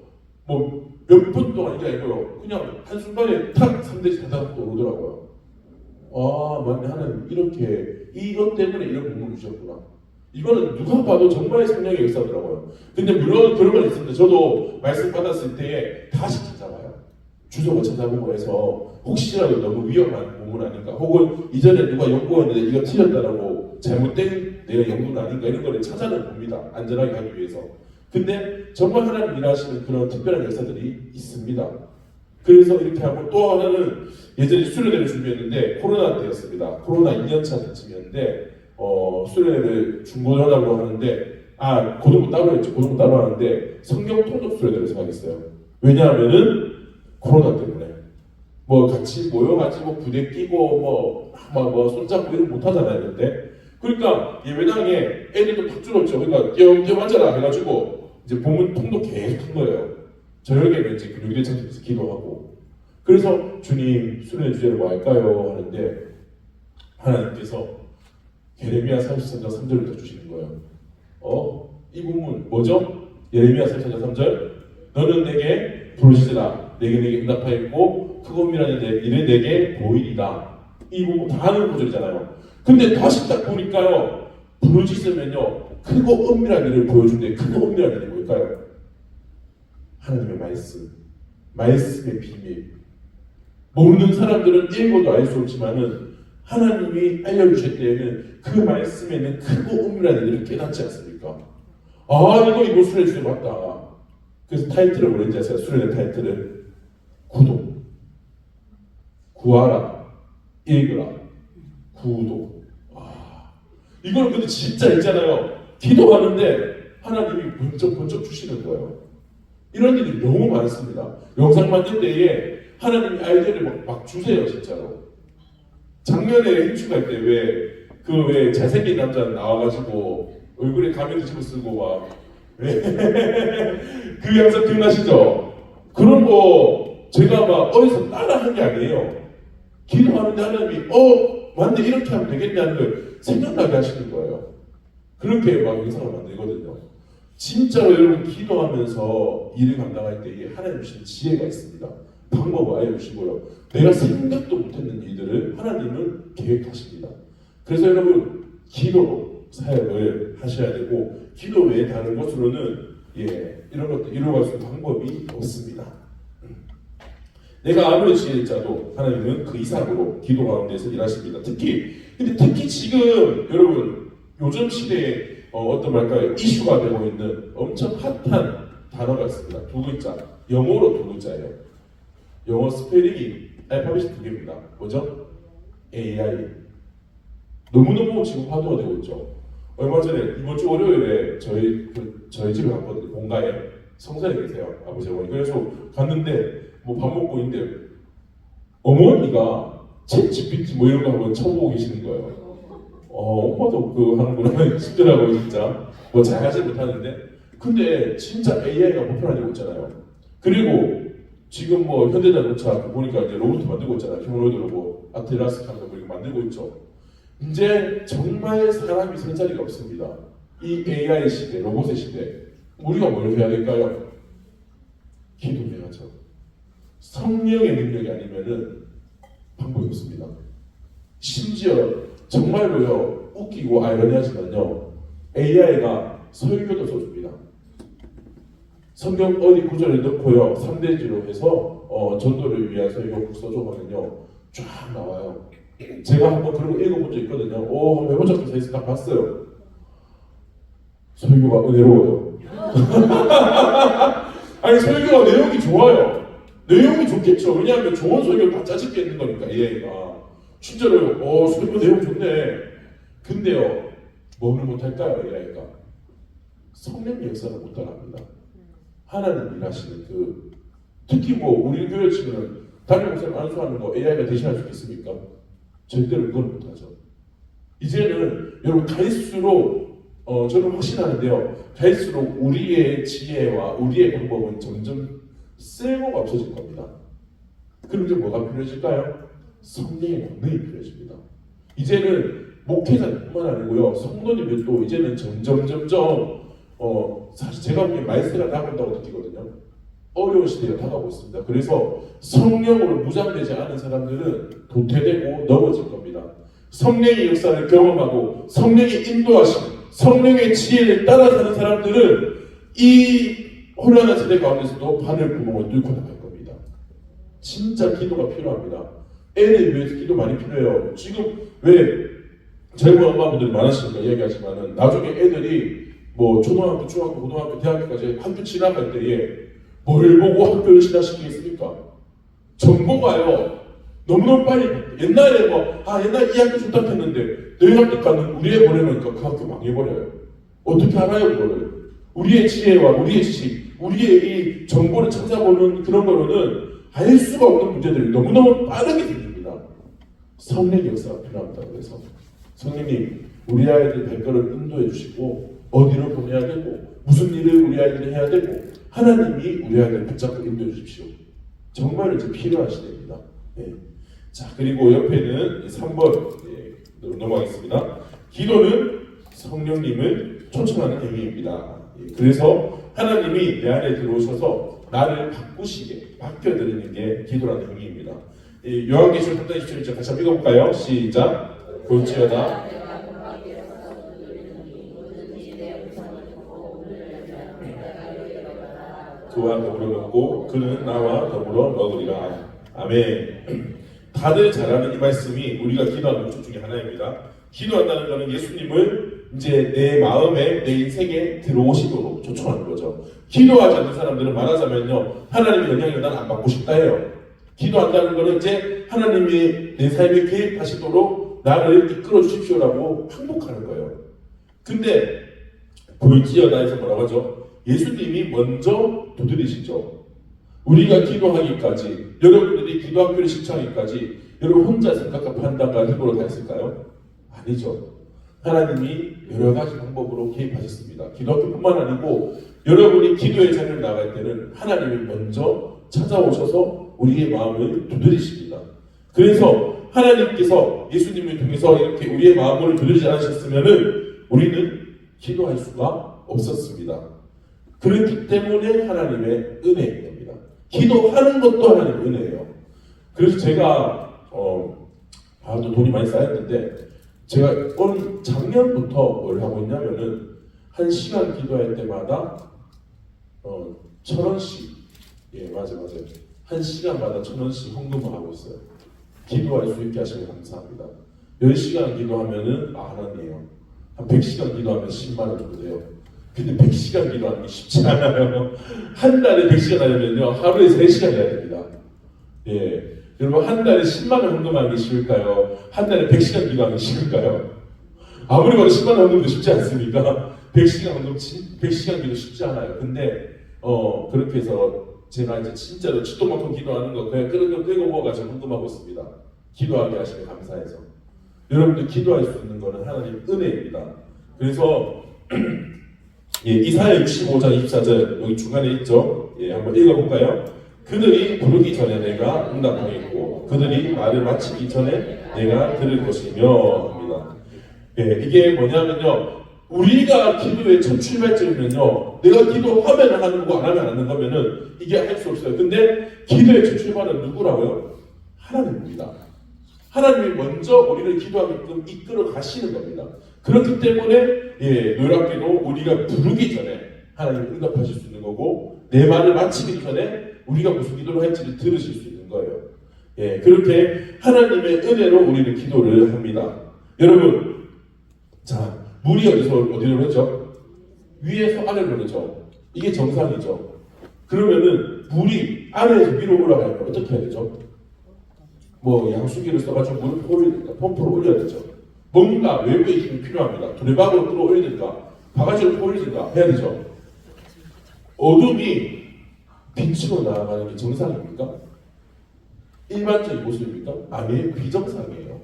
뭐 몇 분 동안 이게 아니고요. 그냥 한순간에 탁 3대씩 다다닥 오더라고요. 아, 맞네. 하나님 이렇게 이것 때문에 이런 부분을 주셨구나. 이거는 누가 봐도 정말 성령의 역사더라고요. 근데 물론 그런 건 있습니다. 저도 말씀 받았을 때에 다시 찾아봐요. 주석을 찾아보고 해서 혹시라도 너무 위험한 부분 아닌가, 혹은 이전에 누가 연구했는데 이거 틀렸다라고 잘못된 내가 연구는 아닌가, 이런 거를 찾아는 봅니다. 안전하게 하기 위해서. 근데 정말 하나님 일하시는 그런 특별한 역사들이 있습니다. 그래서 이렇게 하고, 또 하나는 예전에 수련회를 준비했는데 코로나 때였습니다. 코로나 2년차 때쯤이었는데 수련회를 중고하라고 하는데, 고등부 따로 했죠. 고등부 따로 하는데 성경 통독 수련회를 생각했어요. 왜냐하면은 코로나 때문에 뭐 같이 모여가지고 부대 끼고 뭐 손잡고 이런 못 하잖아요. 근데 그러니까 예배당에 애들도 탁 줄었죠. 그러니까 띄엄띄엄 앉아라 해가지고 이제 본문 통독 계속 한 거예요. 저녁에는 이제 그 유대 창에서 기도하고. 그래서 주님 수련회 주제를 뭐 할까요? 하는데 하나님께서 예레미야 33장 3절을 주시는 거예요. 이 부분 뭐죠? 예레미야 33장 3절. 너는 내게 부르시리라. 내게 응답하였고 크고 은밀한 일을 내게 보이리다. 이 부분 다 하는 구절이잖아요. 근데 다시 딱 보니까요, 부르짖으면요 크고 은밀한 일을 보여준대. 크고 은밀한 일이 뭘까요? 하나님의 말씀의 비밀. 모르는 사람들은 읽어도 알 수 없지만은 하나님이 알려주실 때에는 그 말씀에는 크고 은밀한 일을 깨닫지 않습니까? 이거 수련회 주제 맞다. 그래서 타이틀을 뭐랬는지 아세요? 수련회 타이틀을 구독, 구하라, 읽으라, 구독. 이걸 근데 진짜 있잖아요. 기도하는데 하나님이 번쩍번쩍 주시는 거예요. 이런 일이 너무 많습니다. 영상 만들 때에 하나님이 아이디어를 막 주세요, 진짜로. 작년에 힘축할 때 왜 잘생긴 남자 나와가지고 얼굴에 가면도 집어쓰고 그 영상 기억나시죠? 그런 거 제가 막 어디서 따라 한 게 아니에요. 기도하는데 하나님이 맞네, 이렇게 하면 되겠냐는 걸 생각나게 하시는 거예요. 그렇게 막 영상을 만들거든요. 진짜로 여러분 기도하면서 일을 감당할 때에 하나님 주신 지혜가 있습니다. 방법을 알려주시고요. 내가 생각도 못했는 일들을 하나님은 계획하십니다. 그래서 여러분 기도로 사역을 하셔야 되고, 기도 외에 다른 것으로는 이런 것도 이루어갈 수 있는 방법이 없습니다. 내가 아무리 지혜를 짜도 하나님은 그 이상으로 기도 가운데서 일하십니다. 근데 특히 지금 여러분 요즘 시대에 어떤 말까요? 이슈가 되고 있는 엄청 핫한 단어가 있습니다. 두 글자, 영어로 두 글자예요. 영어 스페링이 알파벳이 두 개입니다. 뭐죠? AI. 너무너무 지금 화두가 되고 있죠. 얼마 전에 이번 주 월요일에 저희 집에 갔거든요. 본가에 성산에 계세요, 아버지 어머니. 그래서 갔는데 뭐 밥 먹고 있는데 어머니가 챗GPT 뭐 이런 거 한번 쳐보고 계시는 거예요. 엄마도 하는구나 싶더라고요, 진짜. 뭐 잘하지 못하는데. 근데 진짜 AI가 보편화되고 있잖아요. 그리고 지금 뭐 현대자동차 보니까 이제 로봇 만들고 있잖아요. 휴머노이드 로봇, 아틀라스 같은 거 만들고 있죠. 이제 정말 사람이 설 자리가 없습니다. 이 AI 시대, 로봇의 시대. 우리가 뭘 해야 될까요? 기도해야죠. 성령의 능력이 아니면은 방법이 없습니다. 심지어 정말로요, 웃기고 아이러니하지만요, AI가 설교도 써줍니다. 성경 어디 구절을 넣고요, 3대지로 해서 전도를 위한 설교 써줘 하면요, 쫙 나와요. 제가 한번 그런 거 읽어본 적 있거든요. 한번 해본 적도 있어서 딱 봤어요. 설교가 은혜로워요. 아니, 설교가 내용이 좋아요. 내용이 좋겠죠. 왜냐하면 좋은 설교를 다 짜집게 있는 거니까, AI가. 진짜로요. 설교 내용 좋네. 근데요, 뭐를 못할까요, AI가? 성령 역사를 못 따라합니다. 하나님 일하시는 특히 뭐 우리 교회 치면 담임 목사님 안수하는 거 AI가 대신할 수 있습니까? 절대로 그걸 못하죠. 이제는 여러분 갈수록 저는 확신하는데요, 갈수록 우리의 지혜와 우리의 방법은 점점 쓸모가 없어질 겁니다. 그럼 이제 뭐가 필요해질까요? 성령의 권능이 필요해집니다. 이제는 목회자뿐만 아니고요, 성도님들도 이제는 점점 사실 제가 보기엔 말세가 다가온다고 느끼거든요. 어려운 시대가 다가오고 있습니다. 그래서 성령으로 무장되지 않은 사람들은 도태되고 넘어질 겁니다. 성령의 역사를 경험하고 성령의 인도하심, 성령의 지혜를 따라 사는 사람들은 이 혼란한 세대 가운데서도 바늘 구멍을 뚫고 나갈 겁니다. 진짜 기도가 필요합니다. 애를 위해서 기도 많이 필요해요. 지금 왜 젊은 엄마분들이 많으시니까 이야기하지만은 나중에 애들이 뭐 초등학교, 중학교, 고등학교, 대학교까지 학교 지나갈 때에 뭘 보고 학교를 진학시키겠습니까? 정보가요 너무너무 빨리. 옛날에 옛날에 이 학교 좋다 했는데 너희 학교 가는 우리 애 보내놓으니까 그 학교 망해버려요. 어떻게 알아요 그거를? 우리의 지혜와 우리의 지식, 우리의 이 정보를 찾아보는 그런 거로는 알 수가 없는 문제들이 너무너무 빠르게 생깁니다. 성령의 역사가 필요합니다. 그래서 성령님 우리 아이들 발걸음 인도해 주시고 어디로 보내야 되고 무슨 일을 우리 아이들이 해야 되고 하나님이 우리 아이들을 붙잡고 인도해 주십시오. 정말 이제 필요한 시대입니다. 네. 자, 그리고 옆에는 3번 넘어가겠습니다. 기도는 성령님을 초청하는 행위입니다. 그래서 하나님이 내 안에 들어오셔서 나를 바꾸시게 바뀌어드리는 게 기도라는 행위입니다. 요한계시록 3장 27절 같이 한번 읽어볼까요? 시작. 볼지어다 그와 더불어 먹고 그는 나와 더불어 먹으리라. 아멘. 다들 잘 아는 이 말씀이 우리가 기도하는 목적 중에 하나입니다. 기도한다는 것은 예수님을 이제 내 마음에 내 인생에 들어오시도록 초청하는 거죠. 기도하지 않는 사람들은 말하자면요 하나님의 영향을 난 안 받고 싶다 해요. 기도한다는 것은 이제 하나님이 내 삶에 개입하시도록 나를 이끌어 주십시오라고 항복하는 거예요. 근데 볼지어다에서 뭐라고 하죠? 예수님이 먼저 두드리시죠. 우리가 기도하기까지, 여러분들이 기도학교를 신청하기까지 여러분 혼자 생각과 판단과 힘으로 다 했을까요? 아니죠. 하나님이 여러 가지 방법으로 개입하셨습니다. 기도학교뿐만 아니고 여러분이 기도의 자리를 나갈 때는 하나님이 먼저 찾아오셔서 우리의 마음을 두드리십니다. 그래서 하나님께서 예수님을 통해서 이렇게 우리의 마음을 두드리지 않으셨으면 우리는 기도할 수가 없었습니다. 그렇기 때문에 하나님의 은혜인 겁니다. 기도하는 것도 하나님의 은혜예요. 그래서 제가 또 돈이 많이 쌓였는데 제가 작년부터 뭘 하고 있냐면은 1시간 기도할 때마다 1,000원씩 맞아요 1시간마다 1,000원씩 헌금을 하고 있어요. 기도할 수 있게 하시면 감사합니다. 10시간 기도하면은 10,000원이에요. 한 100시간 기도하면 10만 원 정도 돼요. 근데 100시간 기도하는 게 쉽지 않아요. 한 달에 100시간 하려면요 하루에 3시간 해야 됩니다. 여러분 한 달에 10만 원 헌금하는 게 쉬울까요? 한 달에 100시간 기도하는 게 쉬울까요? 아무리 봐도 10만 원 헌금도 쉽지 않습니까? 100시간 헌금, 100시간 기도 쉽지 않아요. 근데 그렇게 해서 제가 이제 진짜로 치통만큼 기도하는 거 그냥 끌고 먹어가지고 헌금하고 있습니다. 기도하게 하시면 감사해서. 여러분들 기도할 수 있는 거는 하나님 은혜입니다. 그래서 이사야 65장 24절 여기 중간에 있죠. 한번 읽어볼까요? 그들이 부르기 전에 내가 응답하겠고 그들이 말을 마치기 전에 내가 들을 것이며 합니다. 이게 뭐냐면요 우리가 기도의 첫 출발점이면요 내가 기도하면 하는 거고 안 하면 안 하는 거면은 이게 할 수 없어요. 근데 기도의 첫 출발은 누구라고요? 하나님입니다. 하나님이 먼저 우리를 기도하게끔 이끌어 가시는 겁니다. 그렇기 때문에 놀랍게도 우리가 부르기 전에 하나님 응답하실 수 있는 거고 내 말을 마치기 전에 우리가 무슨 기도를 할지를 들으실 수 있는 거예요. 그렇게 하나님의 은혜로 우리는 기도를 합니다. 여러분, 자 물이 어디로 흐르죠? 위에서 아래로 흐르죠. 이게 정상이죠. 그러면은 물이 아래에서 위로 올라가려면 어떻게 해야 되죠? 양수기를 써가지고 물을 올리든가 펌프로 올려야 되죠. 뭔가 외부의 힘이 필요합니다. 두레박으로 끌어올리든가 바가지로 올리든가 해야 되죠. 어둠이 빛으로 나아가는 게 정상입니까? 일반적인 모습입니까? 아니에요. 비정상이에요.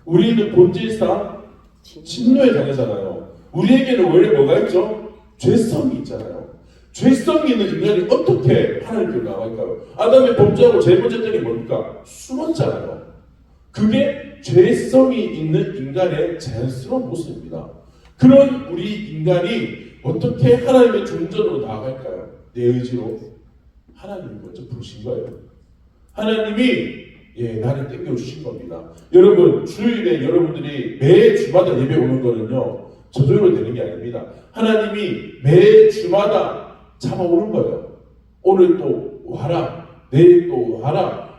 우리는 본질상 진노의 자녀잖아요. 우리에게는 원래 뭐가 있죠? 죄성이 있잖아요. 죄성이 있는 인간이 어떻게 하나님께 나갈까요? 아담의 범죄하고 제일 번째 점이 뭡니까? 숨었잖아요. 그게 죄성이 있는 인간의 자연스러운 모습입니다. 그런 우리 인간이 어떻게 하나님의 종전으로 나아갈까요? 내 의지로 하나님이 먼저 부르신 거예요. 하나님이 나를 땡겨주신 겁니다. 여러분, 주일에 여러분들이 매 주마다 예배 오는 거는요, 저절로 되는 게 아닙니다. 하나님이 매 주마다 잡아오는 거예요. 오늘 또 와라, 내일 또 와라,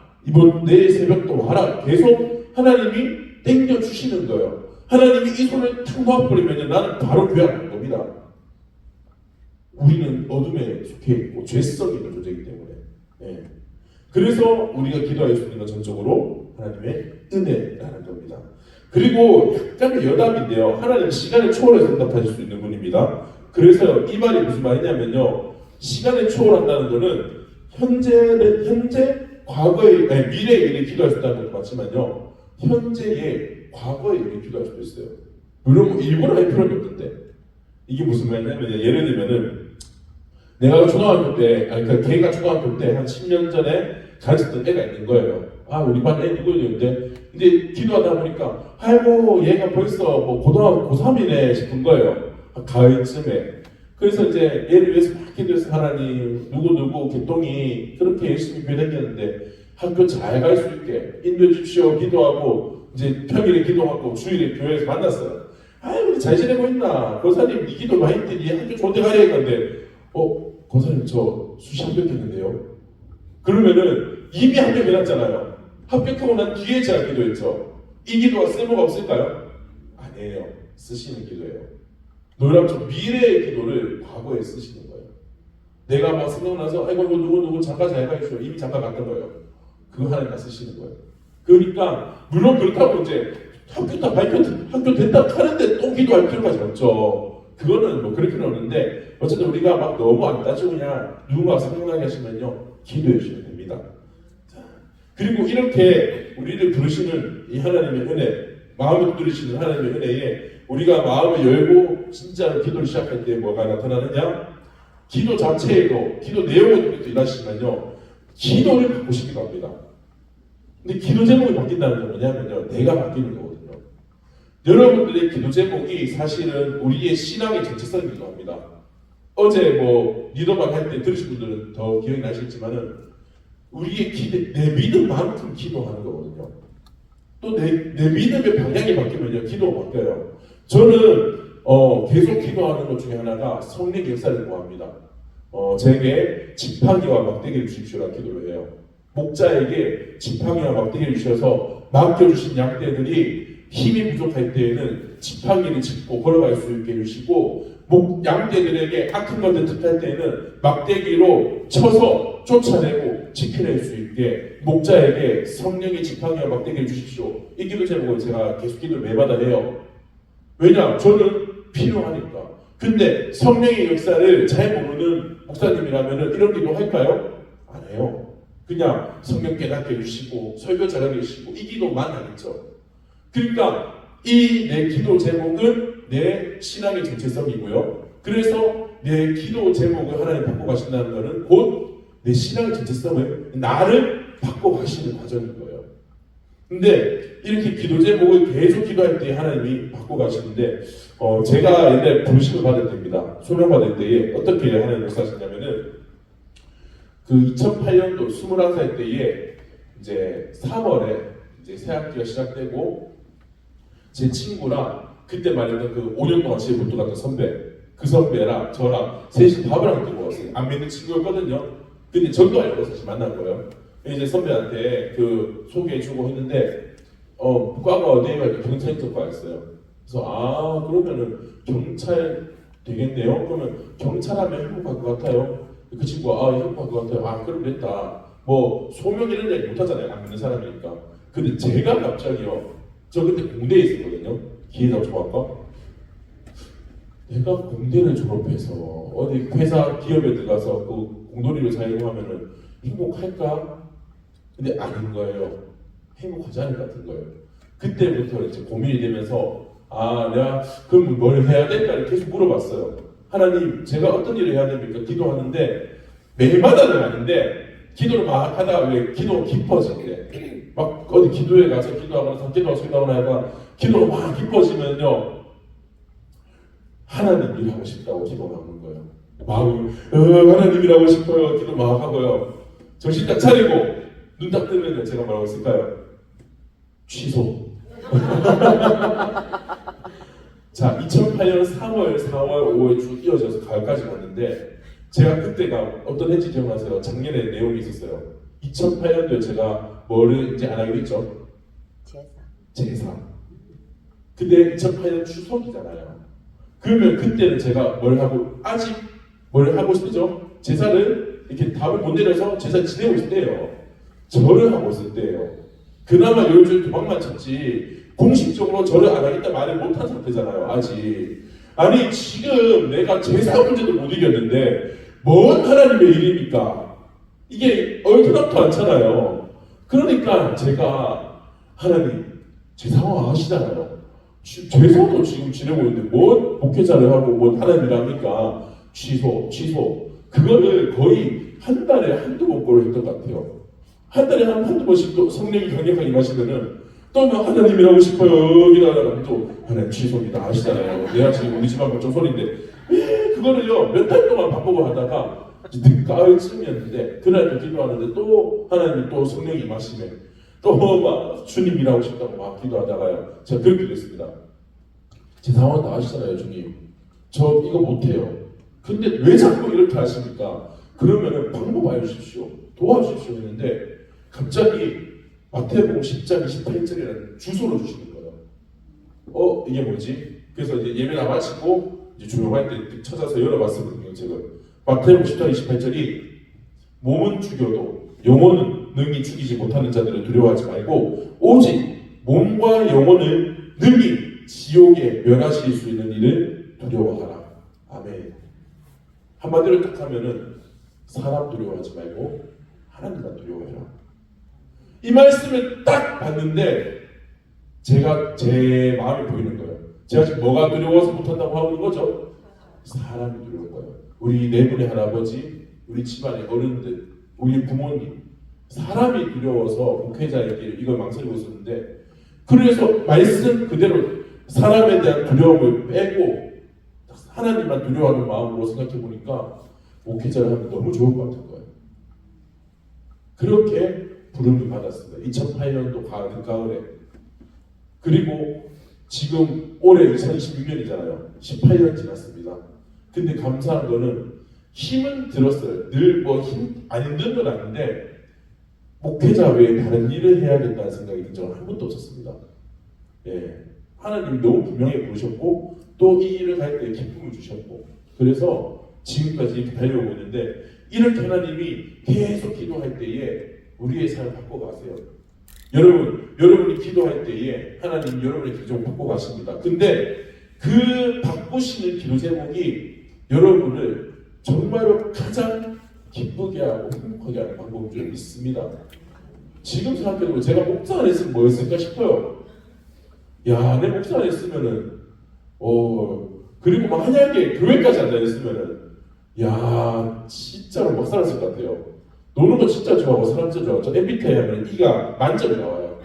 내일 새벽 또 와라. 계속 하나님이 땡겨주시는 거예요. 하나님이 이 손을 탁 놔버리면 나는 바로 교회 안 갈 겁니다. 우리는 어둠에 속해 있고 죄성이 있는 존재이기 때문에. 그래서 우리가 기도할 수 있는 건 전적으로 하나님의 은혜라는 겁니다. 그리고 약간의 여담인데요. 하나님 시간을 초월해서 응답하실 수 있는 분입니다. 그래서 이 말이 무슨 말이냐면요. 시간을 초월한다는 것은 현재, 과거의, 미래의 일을 기도할 수 있다는 것도 맞지만요. 현재의, 과거의 일을 기도할 수도 있어요. 물론 뭐 일부러 할 필요는 없는데 이게 무슨 말이냐면 예를 들면은 내가 초등학교 때, 그러니까 걔가 초등학교 때 한 10년 전에 가르쳤던 애가 있는 거예요. 아, 우리 반 애 누구였는데? 근데 기도하다 보니까, 아이고, 얘가 벌써 뭐 고등학교 고3이네 싶은 거예요. 가을쯤에. 그래서 이제 얘를 위해서 막 기도해서 하나님, 누구, 개똥이 그렇게 열심히 교회 다녔는데 학교 잘 갈 수 있게 인도해 주십시오. 기도하고, 이제 평일에 기도하고 주일에 교회에서 만났어요. 아이고, 우리 잘 지내고 있나? 고사님, 이 기도 많이 했더니 학교 좋은 데 가야 했는데, 고사님 저 수시 합격했는데요. 그러면은 이미 합격해놨잖아요. 합격하고 난 뒤에 제가 기도했죠. 이 기도가 쓸모가 없을까요? 아니에요. 쓰시는 기도예요. 놀랍죠. 미래의 기도를 과거에 쓰시는 거예요. 내가 막 생각나서 아이고 누구 잠깐 잘 가있어요. 이미 잠깐 갔던 거예요. 그거 하나님 다 쓰시는 거예요. 그러니까 물론 그렇다고 이제 학교 됐다 하는데 또 기도할 필요까지 없죠. 그거는 뭐 그렇게는 없는데 어쨌든 우리가 막 너무 안 따지고 그냥 누군가 생각나게 하시면요 기도해 주시면 됩니다. 자, 그리고 이렇게 우리를 부르시는 이 하나님의 은혜, 마음을 부르시는 하나님의 은혜에 우리가 마음을 열고 진짜로 기도를 시작할 때 뭐가 나타나느냐? 기도 자체에도 기도 내용에도 일하시면요 기도를 바꾸시기도 합니다. 근데 기도 제목이 바뀐다는 건 뭐냐면요 내가 바뀌는 거거든요. 여러분들의 기도 제목이 사실은 우리의 신앙의 정체성이기도 합니다. 어제 뭐 리더만 할 때 들으신 분들은 더 기억이 나시겠지만은 우리의 내 믿음만큼 기도하는 거거든요. 또 내 믿음의 방향이 바뀌면요 기도가 바뀌어요. 저는 계속 기도하는 것 중에 하나가 성령의 역사를 구합니다. 제게 지팡이와 막대기를 주십시오라고 기도를 해요. 목자에게 지팡이와 막대기를 주셔서 맡겨주신 양떼들이 힘이 부족할 때에는 지팡이를 짚고 걸어갈 수 있게 해주시고 양떼들에게 악한 것들 득할 때에는 막대기로 쳐서 쫓아내고 지켜낼 수 있게 목자에게 성령의 지팡이와 막대기를 주십시오. 이 기도 제목을 제가 계속 기도를 매마다 해요. 왜냐? 저는 필요하니까. 근데 성령의 역사를 잘 모르는 목사님이라면 이런 기도 할까요? 안 해요. 그냥 성령 깨닫게 해주시고 설교 잘하게 해주시고 이 기도만 하겠죠. 그러니까 이 내 기도 제목은 내 신앙의 정체성이고요. 그래서 내 기도 제목을 하나님 바꿔가신다는 것은 곧 내 신앙의 정체성을 나를 바꿔가시는 과정인 거예요. 근데 이렇게 기도 제목을 계속 기도할 때 하나님이 바꿔가시는데 제가 옛날에 부르심을 받을 때입니다. 소명받을 때에 어떻게 하나님 역사하셨냐면은 그 2008년도 21살 때에 이제 3월에 이제 새 학기가 시작되고 제 친구랑 그때 말했던 그 5년 동안 집에 못 갔던 선배 그 선배랑 저랑 셋이 밥을 함께 먹었어요. 안 믿는 친구였거든요. 근데 저도 알고 사실 만난 거예요. 이제 선배한테 그 소개해주고 했는데 과가 어디에 경찰서과였어요. 그래서 그러면은 경찰 되겠네요. 그러면 경찰하면 행복할 것 같아요. 그 친구가 행복할 것 같아요. 그럼 됐다. 뭐 소명 이런 얘기 못하잖아요. 안 믿는 사람이니까. 근데 제가 갑자기요. 저 그때 공대에 있었거든요. 기회자조합과. 내가 공대를 졸업해서 어디 회사 기업에 들어가서 그 공돌이를 사용하면은 행복할까? 근데 아닌 거예요. 행복하지 않을 것 같은 거예요. 그때부터 이제 고민이 되면서 내가 그럼 뭘 해야 될까를 계속 물어봤어요. 하나님 제가 어떤 일을 해야 됩니까? 기도하는데 매일마다는 아닌데 기도를 막 하다가 왜 기도가 깊어지는데 막 어디 기도에 가서 기도하거나 기도하거나 하다가 기도가 막 깊어지면요 하나님 일하고 싶다고 기도가 나오는 거예요. 마음이 하나님 일하고 싶어요. 기도 막 하고요. 정신 딱 차리고 눈 딱 뜨면 제가 뭐라고 했을까요? 취소. 자, 2008년 3월, 4월, 5월 쭉 이어져서 가을까지 갔는데 제가 그때가 어떤 해인지 기억나세요? 작년에 내용이 있었어요. 2008년도에 제가 뭐를 이제 안 하기로 했죠? 제사. 근데 2008년 추석이잖아요. 그러면 그때는 제가 뭘 하고 싶죠? 제사를 이렇게 답을 못 내려서 제사 지내고 있을 때예요. 절을 하고 있을 때예요. 그나마 요즘 도망만 쳤지 공식적으로 절을 안 하겠다 말을 못한 상태잖아요. 아직. 아니 지금 내가 제사 문제도 못 이겼는데 뭔 하나님의 일입니까? 이게 얼토당토 않잖아요. 그러니까 제가 하나님 제사화 하시잖아요. 제사도 지금 지내고 있는데 뭔 목회자를 하고 뭔 하나님을 합니까? 취소. 그거를 거의 한 달에 한두 번꼴로 했던 것 같아요. 한 달에 한두 번씩 또 성령이 강력하게 임하시면은 또 하나님이라고 싶어요. 이러다가 또 하나님 취소입니다 하시잖아요. 내가 지금 우리 집 앞에 좀 소리인데 그거를요 몇 달 동안 바꾸고 하다가 늦가을쯤이었는데 그날 또 기도하는데 또 하나님 또 성령이 임하시면 또 막 주님 일하고 싶다고 막 기도하다가요 제가 그렇게 됐습니다. 제 상황 다 아시잖아요. 주님 저 이거 못해요. 근데 왜 자꾸 이렇게 하십니까? 그러면은 방법 알려주십시오. 도와주십시오 했는데 갑자기 마태복음 10장 28절이라는 주소를 주시는 거예요. 이게 뭐지? 그래서 이제 예배 다 마치고 이제 조용할 때 찾아서 열어봤거든요. 제가 마태복음 10장 28절이 몸은 죽여도 영혼은 능히 죽이지 못하는 자들을 두려워하지 말고 오직 몸과 영혼을 능히 지옥에 멸하실 수 있는 일을 두려워하라. 아멘. 한마디로 딱 하면은 사람 두려워하지 말고 하나님만 두려워해라. 이 말씀을 딱 봤는데 제가 제 마음이 보이는 거예요. 제가 지금 뭐가 두려워서 못한다고 하는 거죠? 사람이 두려운 거예요. 우리 네 분의 할아버지, 우리 집안의 어른들, 우리 부모님, 사람이 두려워서 목회자에게 이걸 망설이고 있었는데 그래서 말씀 그대로 사람에 대한 두려움을 빼고 하나님만 두려워하는 마음으로 생각해 보니까 목회자를 하면 너무 좋을 것 같은 거예요. 그렇게 부름을 받았습니다. 2008년도 가을에. 그리고 지금 올해 2026년이잖아요. 18년 지났습니다. 근데 감사한 거는 힘은 들었어요. 늘 뭐 힘 안 있는 건 아닌데 목회자 외에 다른 일을 해야겠다는 생각이 든 적은 한 번도 없었습니다. 예, 하나님이 너무 분명히 부르셨고 또 이 일을 할 때 기쁨을 주셨고 그래서 지금까지 이렇게 달려오고 있는데 이렇게 하나님이 계속 기도할 때에 우리의 삶을 바꿔가세요. 여러분이 기도할 때에 하나님 여러분의 기도를 바꿔가십니다. 근데 그 바꾸시는 기도 제목이 여러분을 정말로 가장 기쁘게 하고 행복하게 하는 방법인 줄 믿습니다. 지금 생각해보면 제가 목사 안 했으면 뭐였을까 싶어요. 야, 내 목사 안 했으면은 그리고 만약에 교회까지 안 다녔으면은 야, 진짜로 못 살았을 것 같아요. 노는 거 진짜 좋아하고 사람 진짜 좋아하고 저 MBTI 하면 E가 만점이 나와요.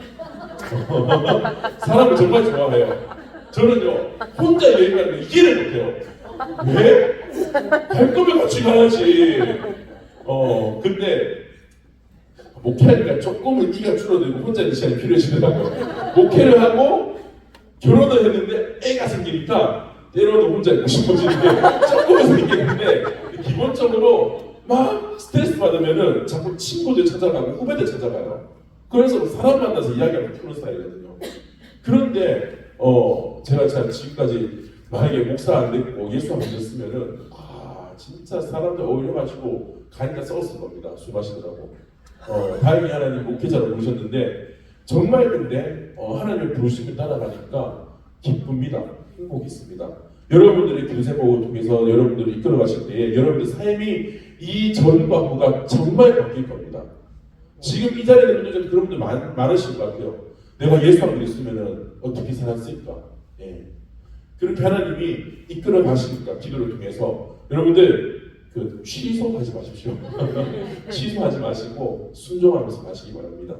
사람을 정말 좋아해요. 저는요 혼자 여행 가는 거 이해를 못해요. 왜? 갈 거면 같이 가야지. 근데 목회하니까 조금은 E가 줄어들고 혼자 있는 시간이 필요해지더라고요. 목회를 하고 결혼을 했는데 애가 생기니까 때로는 혼자 있고 싶어지는 게 조금은 생기는데 기본적으로 막 스트레스 받으면은 자꾸 친구들 찾아가고 후배들 찾아가요. 그래서 사람 만나서 이야기하고 푸는 스타일이거든요. 그런데 제가 지금까지 만약에 목사 안 됐고 예수 안 믿었으면은 진짜 사람들 어울려가지고 가니까 썩었을 겁니다. 술 마시더라고. 다행히 하나님 목회자로 부르셨는데 정말 근데 하나님의 부르심을 따라가니까 기쁩니다. 행복이 있습니다. 여러분들의 기도 제목을 통해서 여러분들을 이끌어 가실 때에 여러분들 삶이 이전과 후가 정말 바뀔 겁니다. 지금 이 자리에 있는 분들 그런 분들 많으실 것 같아요. 내가 예수 안 믿었으면 어떻게 살았을까? 예. 그렇게 하나님이 이끌어 가시니까 기도를 통해서 여러분들 취소하지 마십시오. 취소하지 마시고 순종하면서 가시기 바랍니다.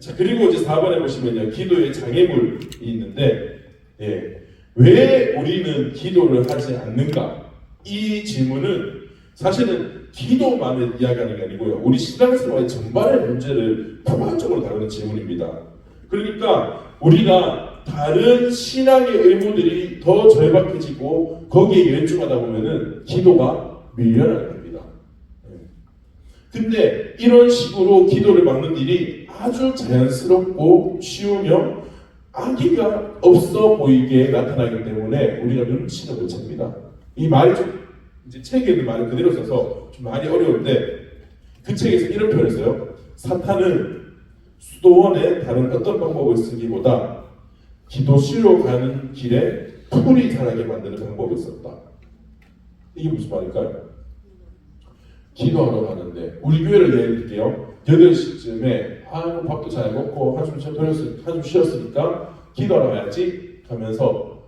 자, 그리고 이제 4번에 보시면요, 기도의 장애물이 있는데, 왜 우리는 기도를 하지 않는가? 이 질문은 사실은 기도만을 이야기하는 게 아니고요, 우리 신앙생활의 전반의 문제를 포괄적으로 다루는 질문입니다. 그러니까 우리가 다른 신앙의 의무들이 더 절박해지고 거기에 열중하다 보면은 기도가 밀려나게 됩니다. 근데 이런 식으로 기도를 막는 일이 아주 자연스럽고 쉬우며 악의가 없어 보이게 나타나기 때문에 우리가 눈치를 못 챕니다. 이 말이 좀 이제 책에 있는 말을 그대로 써서 좀 많이 어려운데, 그 책에서 이런 표현을 써요. 사탄은 수도원에 다른 어떤 방법을 쓰기보다 기도실로 가는 길에 풀이 자라게 만드는 방법을 썼다. 이게 무슨 말일까요? 기도하러 가는데, 우리 교회를 예를 들게요. 8시쯤에 밥도 잘 먹고 한숨 쉬었으니까 기도하러 가야지 하면서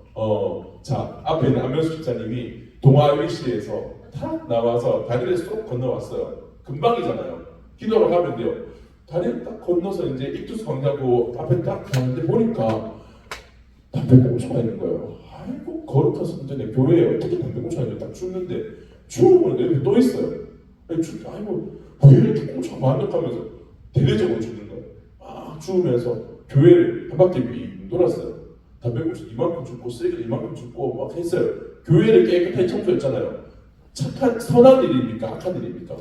자, 앞에 있는 안명수 집사님이 동아일시에서 탁 나와서 다리를 쏙 건너왔어요. 금방이잖아요. 기도하러 가면 돼요. 다리를 딱 건너서 이제 익투스 광자고 앞에 딱 가는데 보니까 담배꽁초가 있는 거예요. 아이고, 거룩해서 이제 교회에 어떻게 담배꽁초가 있는데 딱 줍는데 주우면 옆에 또 있어요. 아이고, 왜 이렇게 꽁초가 많을까면서 대대적으로 주는 거예요. 막 주우면서 교회를 한 바퀴 빙 돌았어요. 담배꽁초 이만큼 줍고 쓰레기 이만큼 줍고 막 했어요. 교회를 깨끗하게 청소했잖아요. 착한 선한 일입니까? 악한 일입니까?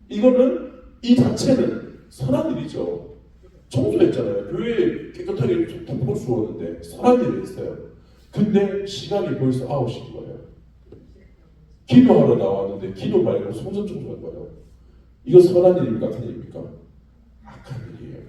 이거는 이 자체는 선한 일이죠. 청소했잖아요. 교회 깨끗하게 덮고 주었는데 선한 일을 했어요. 근데 시간이 벌써 9시인 거예요. 기도하러 나왔는데 기도 말고 성전 청소한 거예요. 이거 선한 일입니까? 악한 일입니까? 악한 일이에요.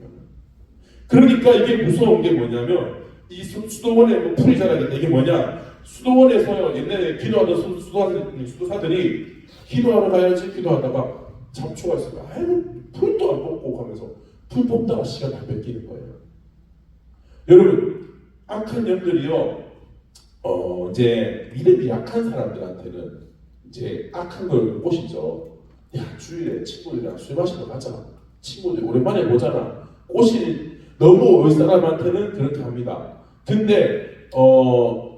그러니까 이게 무서운 게 뭐냐면, 이 수도원에 뭐 풀이 자라겠다. 이게 뭐냐? 수도원에서 옛날에 기도하던 수도사들이 기도하러 가야지 기도하다가 잡초가 있어요. 아이고, 풀도 안 뽑고 가면서 풀 뽑다가 시간 다 뺏기는 거예요. 여러분, 악한 영들이요, 이제 믿음이 약한 사람들한테는 이제 악한 걸 꼬시죠. 야, 주일에 친구들이랑 술 마시러 가자. 친구들 오랜만에 보잖아. 꼬시 너무 올 사람한테는 그렇게 합니다. 근데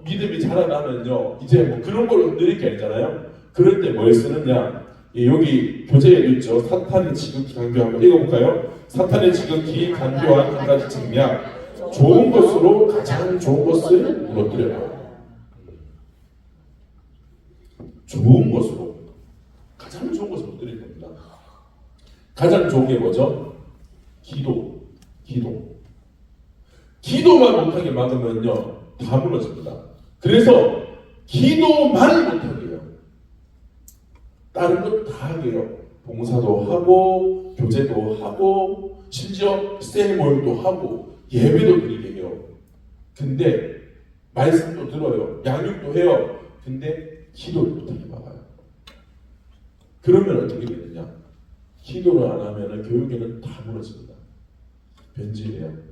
믿음이 자라나면요, 이제 뭐 그런 걸 느릴 게 아니잖아요. 그럴 때 뭘 쓰느냐? 여기 교재에 있죠. 사탄의 지극히 간교한 거 읽어볼까요? 사탄의 지극히 간교한 한 가지 책략, 좋은 것으로 가장 좋은 것을 무너뜨려요. 좋은 것으로 가장 좋은 것을 무너뜨릴 겁니다. 가장 좋은 게 뭐죠? 기도만 못하게 막으면요, 다 무너집니다. 그래서 기도만 못하게 해요. 다른 것 다 하게요. 봉사도 하고, 교제도 하고, 심지어 세리머니도 하고, 예배도 드리게 해요. 근데 말씀도 들어요. 양육도 해요. 근데 기도를 못하게 막아요. 그러면 어떻게 되느냐? 기도를 안 하면 교육에는 다 무너집니다. 변질해요.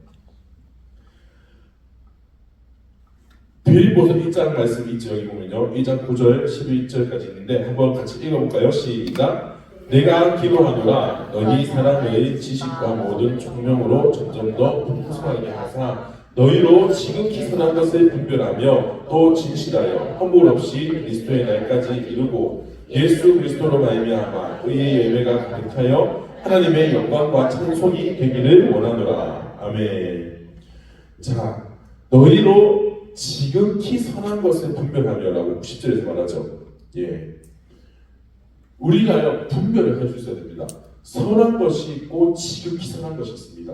빌립보서 1장 말씀 있죠. 여기 보면요, 1장 9절 11절까지 있는데 한번 같이 읽어볼까요? 시작. 내가 기도하노라 너희 사랑의 지식과 모든 총명으로 점점 더 풍성하게 하사 너희로 지극히 선한 것을 분별하며 또 진실하여 허물 없이 그리스도의 날까지 이루고 예수 그리스도로 말미암아 의의 예배가 가득하여 하나님의 영광과 찬송이 되기를 원하노라. 아멘. 자, 너희로 지극히 선한 것을 분별하며라고 10절에서 말하죠. 예, 우리가요 분별을 할 수 있어야 됩니다. 선한 것이 있고 지극히 선한 것이 있습니다.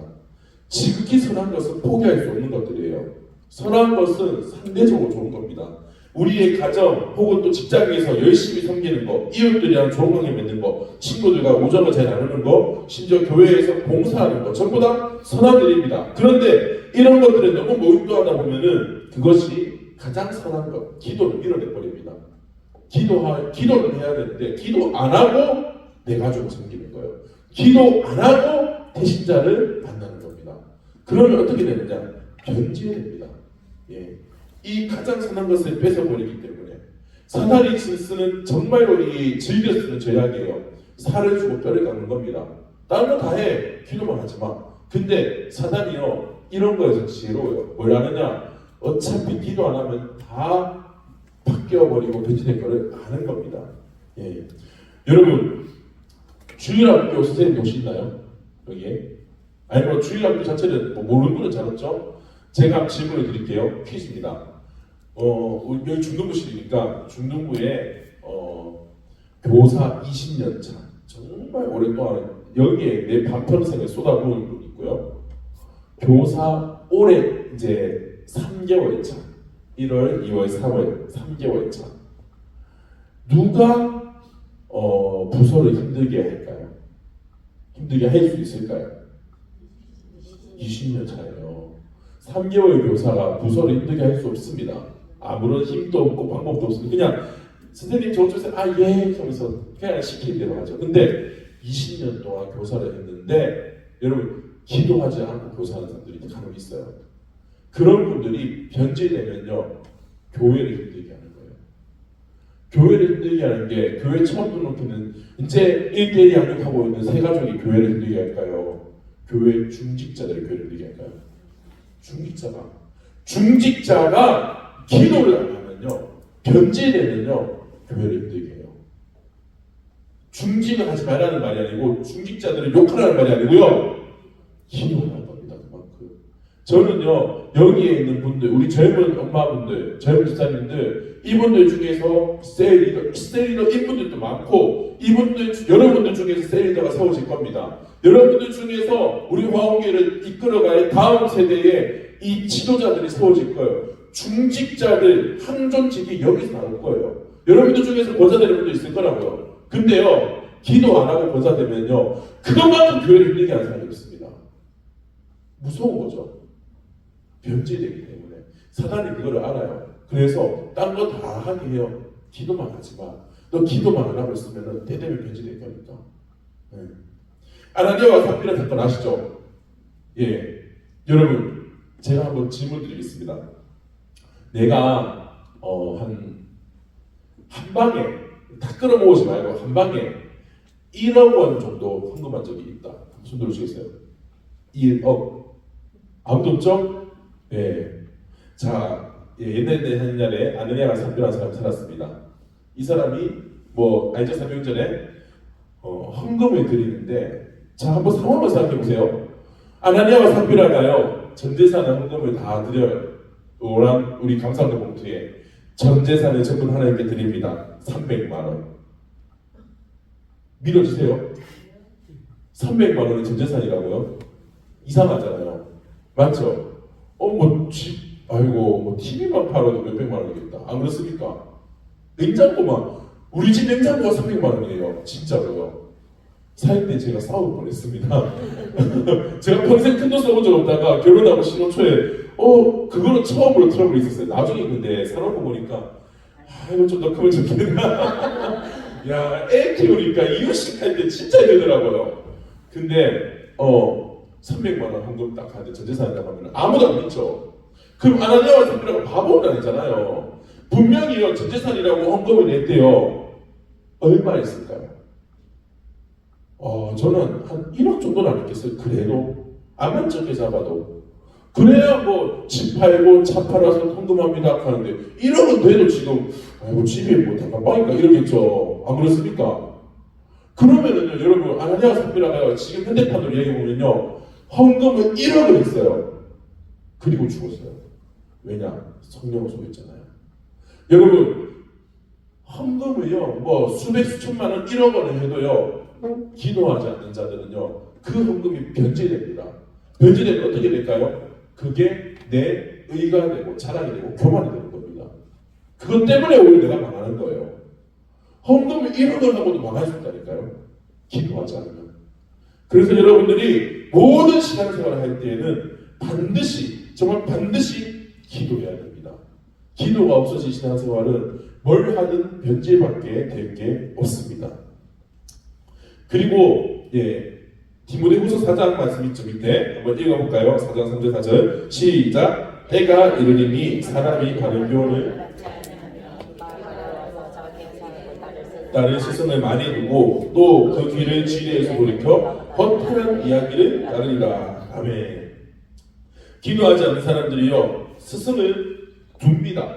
지극히 선한 것은 포기할 수 없는 것들이에요. 선한 것은 상대적으로 좋은 겁니다. 우리의 가정 혹은 또 직장에서 열심히 섬기는 거, 이웃들이랑 좋은 관계 맺는 거, 친구들과 우정을 잘 나누는 거, 심지어 교회에서 봉사하는 거, 전부 다 선한 일입니다. 그런데 이런 것들에 너무 몰두하다 보면은 그것이 가장 선한 것, 기도를 밀어내버립니다. 기도를 해야 되는데 기도 안 하고 내 가족을 섬기는 거예요. 기도 안 하고 대신자를 만나는 겁니다. 그러면 어떻게 되느냐? 변질됩니다. 예. 이 가장 선한 것을 뺏어버리기 때문에 사탄이 쓰는 정말로 이 즐겨 쓰는 죄악이에요. 살을 주고 뼈를 깎는 겁니다. 다른 거 다 해. 기도만 하지 마. 근데 사탄이요 이런 거에서 지혜로워요. 뭘 하느냐? 어차피 기도 안 하면 다 바뀌어버리고 변질될 거를 아는 겁니다. 예. 여러분 주일학교 선생님 혹시 있나요? 여기에? 아니 뭐 주일학교 자체는 뭐 모르는 분은 잘 없죠? 제가 한번 질문을 드릴게요. 퀴즈입니다. 여기 중등부실이니까 중등부에 교사 20년 차 정말 오랫동안 여기에 내 반평생을 쏟아부은 분이 있고요. 교사 올해 이제 3개월 차 1월, 2월, 4월 3개월 차 누가 부서를 힘들게 할까요? 힘들게 할 수 있을까요? 20년 차예요. 3개월 교사가 부서를 힘들게 할 수 없습니다. 아무런 힘도 없고 방법도 없습니다. 그냥 선생님 저쪽에서 예 하면서 그냥 시키는 대로 하죠. 근데 20년 동안 교사를 했는데 여러분 기도하지 않고 교사하는 사람들이 간혹 있어요. 그런 분들이 변질되면요 교회를 힘들게 하는 거예요. 교회를 힘들게 하는 게 교회 처음 등록하는 이제 1대1 양육하고 있는 세 가족이 교회를 힘들게 할까요? 교회 중직자들이 교회를 힘들게 할까요? 중직자가 기도를 안 하면요 변질되면요 교회를 힘들게 해요. 중직을 하지 말라는 말이 아니고 중직자들을 욕하라는 말이 아니고요 기도하는 겁니다. 그만큼 저는요 여기에 있는 분들 우리 젊은 엄마분들 젊은 집사님들 이분들 중에서 셀리더 이분들도 많고 이분들 여러분들 중에서 셀리더가 세워질 겁니다. 여러분들 중에서 우리 화원교회를 이끌어갈 다음 세대의 이 지도자들이 세워질 거예요. 중직자들 항존직이 여기서 나올 거예요. 여러분들 중에서 권사 되는 분도 있을 거라고요. 근데요 기도 안 하고 권사 되면요 그것만큼 교회를 힘들게 하는 사람이 있습니다. 무서운 거죠. 변질되기 때문에 사단이 그거를 알아요. 그래서 딴 거 다 하게 해요. 기도만 하지 마. 너 기도만 안 하고 있으면 때 되면 변질될 거니까. 네. 아나니아와 삽비라 사건 아시죠? 예, 여러분 제가 한번 질문 드리겠습니다. 내가 한 방에 다 끌어모으지 말고 한 방에 1억 원 정도 헌금한 적이 있다. 손 들어주시겠어요? 1억. 아무도 없죠? 예. 자, 옛날에 아나니아와 삽비라는 사람이 살았습니다. 이 사람이 뭐 알죠? 3년 전에 헌금을 드리는데 자 한번 상황을 생각해 보세요. 아나니아와 삽비라가요 전 재산의 헌금을 다 드려요. 우리 감사원의 봉투에 전 재산을 전부 하나님께 드립니다. 300만 원. 믿어주세요. 300만 원은 전 재산이라고요? 이상하잖아요. 맞죠? 뭐 TV만 팔아도 몇백만 원이겠다. 안 그렇습니까? 냉장고만 우리 집 냉장고가 300만 원이에요. 진짜로요. 살 때 제가 싸울 뻔했습니다. 제가 평생 큰 돈 써본 적 없다가 결혼하고 신혼 초에 그거는 처음으로 트러블이 있었어요. 나중에 근데 살아보고 보니까 이거 좀 더 크면 좋겠나. 야, 애 키우니까 이유식 할 때 진짜 힘들더라고요. 근데 300만 원 헌금 딱 하는데 전재산이라고 하면 아무도 안 믿죠. 그럼 아나니아와 삽비라가 바보는 아니잖아요. 분명히요 전재산이라고 헌금을 냈대요. 얼마 있을까요? 저는 한 1억 정도는 안 했겠어요. 그래도 아만 적게 잡아도 그래야 뭐 집 팔고 차 팔아서 헌금합니다 하는데 1억은 돼도 지금 집에 뭐 단칸방인가 이러겠죠. 안 그렇습니까? 그러면은요 여러분 아나니아와 삽비라가 지금 현대판으로 얘기해보면요 헌금을 1억을 했어요. 그리고 죽었어요. 왜냐? 성령을 속였잖아요. 여러분 헌금을요 뭐 수백 수천만 원 1억 원을 해도요 기도하지 않는 자들은요 그 헌금이 변질됩니다. 변질되면 어떻게 될까요? 그게 내 의가 되고 자랑이 되고 교만이 되는 겁니다. 그것 때문에 오히려 내가 망하는 거예요. 헌금을 1억을 하고도 망할 수 있다니까요. 기도하지 않으면. 그래서 여러분들이 모든 신앙생활을 할 때에는 정말 반드시 기도해야 됩니다. 기도가 없어진 신앙생활은 뭘 하든 변질밖에 될 게 없습니다. 그리고 디모데후서 4장 말씀 있죠 밑에 한번 읽어볼까요? 4장 3절 4절 시작. 때가 이르리니 사람이 바른 교훈을 따를 스승을 많이 두고 또 그 길을 지혜에서 돌이켜 허탄한 이야기를 따르리라. 아멘. 기도하지 않는 사람들이요 스승을 둡니다.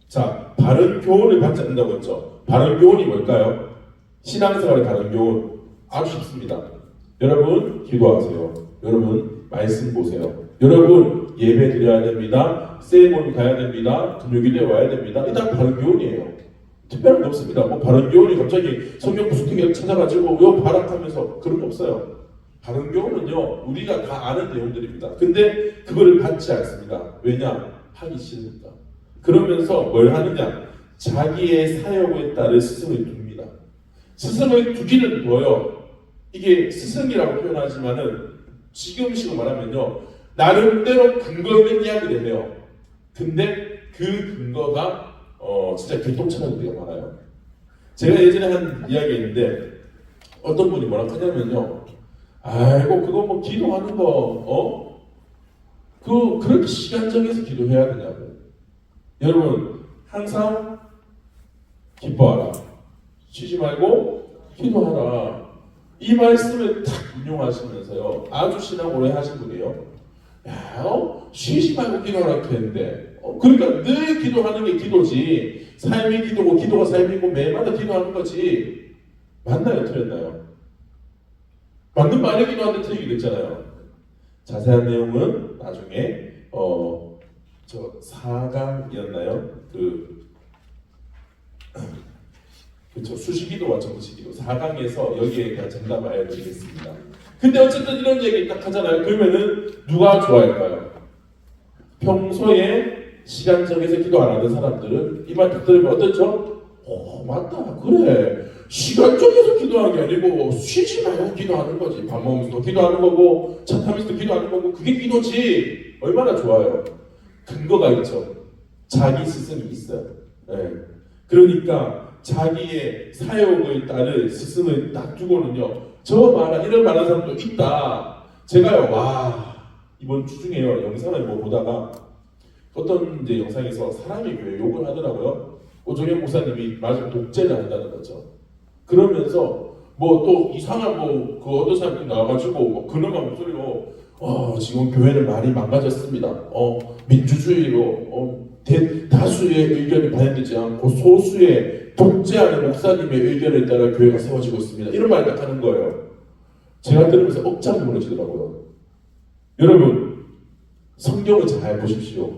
자, 바른 교훈을 받지 않는다고 했죠. 바른 교훈이 뭘까요? 신앙생활의 바른 교훈 아주 쉽습니다. 여러분 기도하세요. 여러분 말씀 보세요. 여러분 예배 드려야 됩니다. 세레모니 가야 됩니다. 금요일에 와야 됩니다. 일단 바른 교훈이에요. 특별한 게 없습니다. 뭐 바른 교훈이 갑자기 성경 구속기를 찾아가지고 요 발악하면서 그런 게 없어요. 바른 교훈은요 우리가 다 아는 내용들입니다. 근데 그거를 받지 않습니다. 왜냐? 하기 싫으니까. 그러면서 뭘 하느냐? 자기의 사역에 따른 스승을 둡니다. 스승을 두기는 뭐예요? 이게 스승이라고 표현하지만은 지금식으로 말하면요 나름대로 근거 있는 이야기를 해요. 근데 그 근거가 진짜 교통처럼 되게 많아요. 제가 예전에 한 이야기 있는데 어떤 분이 뭐라 하냐면요 아이고 그거 뭐 기도하는 거 그렇게 시간 정해서 기도해야 되냐고. 여러분 항상 기뻐하라 쉬지 말고 기도하라 이 말씀을 딱 인용하시면서요 아주 신앙 오래 하신 분이에요. 야, 쉬지 말고 기도하라 했는데 그러니까 늘 기도하는 게 기도지 삶이 기도고 기도가 삶이고 매일마다 기도하는 거지 맞나요? 틀렸나요? 맞는 말에 기도하는데 틀리게 됐잖아요. 자세한 내용은 나중에 저 4강이었나요? 그쵸 수시기도와 정시기도 4강에서 여기에 대한 정답을 알려드리겠습니다. 근데 어쨌든 이런 얘기 딱 하잖아요. 그러면은 누가 좋아할까요? 평소에 시간 정해서 기도 안 하는 사람들은 이 말 딱 들으면 어떻죠? 맞다 그래 시간 정해서 기도하는 게 아니고 쉬지 말고 기도하는 거지. 밥 먹으면서 기도하는 거고 차 타면서 기도하는 거고 그게 기도지. 얼마나 좋아요. 근거가 있죠. 자기 스승이 있어요. 네. 그러니까 자기의 사역을 따를 스승을 딱 두고는요 이런 말하는 사람도 있다. 제가요 이번 주 중에요 영상을 보다가 어떤 이제 영상에서 사람의 교회 욕을 하더라고요. 오정현 목사님이 마지막 독재를 한다는 거죠. 그러면서 뭐 또 이상한 그 어떤 사람들이 나와가지고 근엄한 목소리로 지금 교회는 많이 망가졌습니다. 민주주의로 다수의 의견이 반영되지 않고 소수의 독재하는 목사님의 의견에 따라 교회가 세워지고 있습니다. 이런 말을 딱 하는 거예요. 제가 들으면서 억장이 무너지더라고요. 여러분 성경을 잘 보십시오.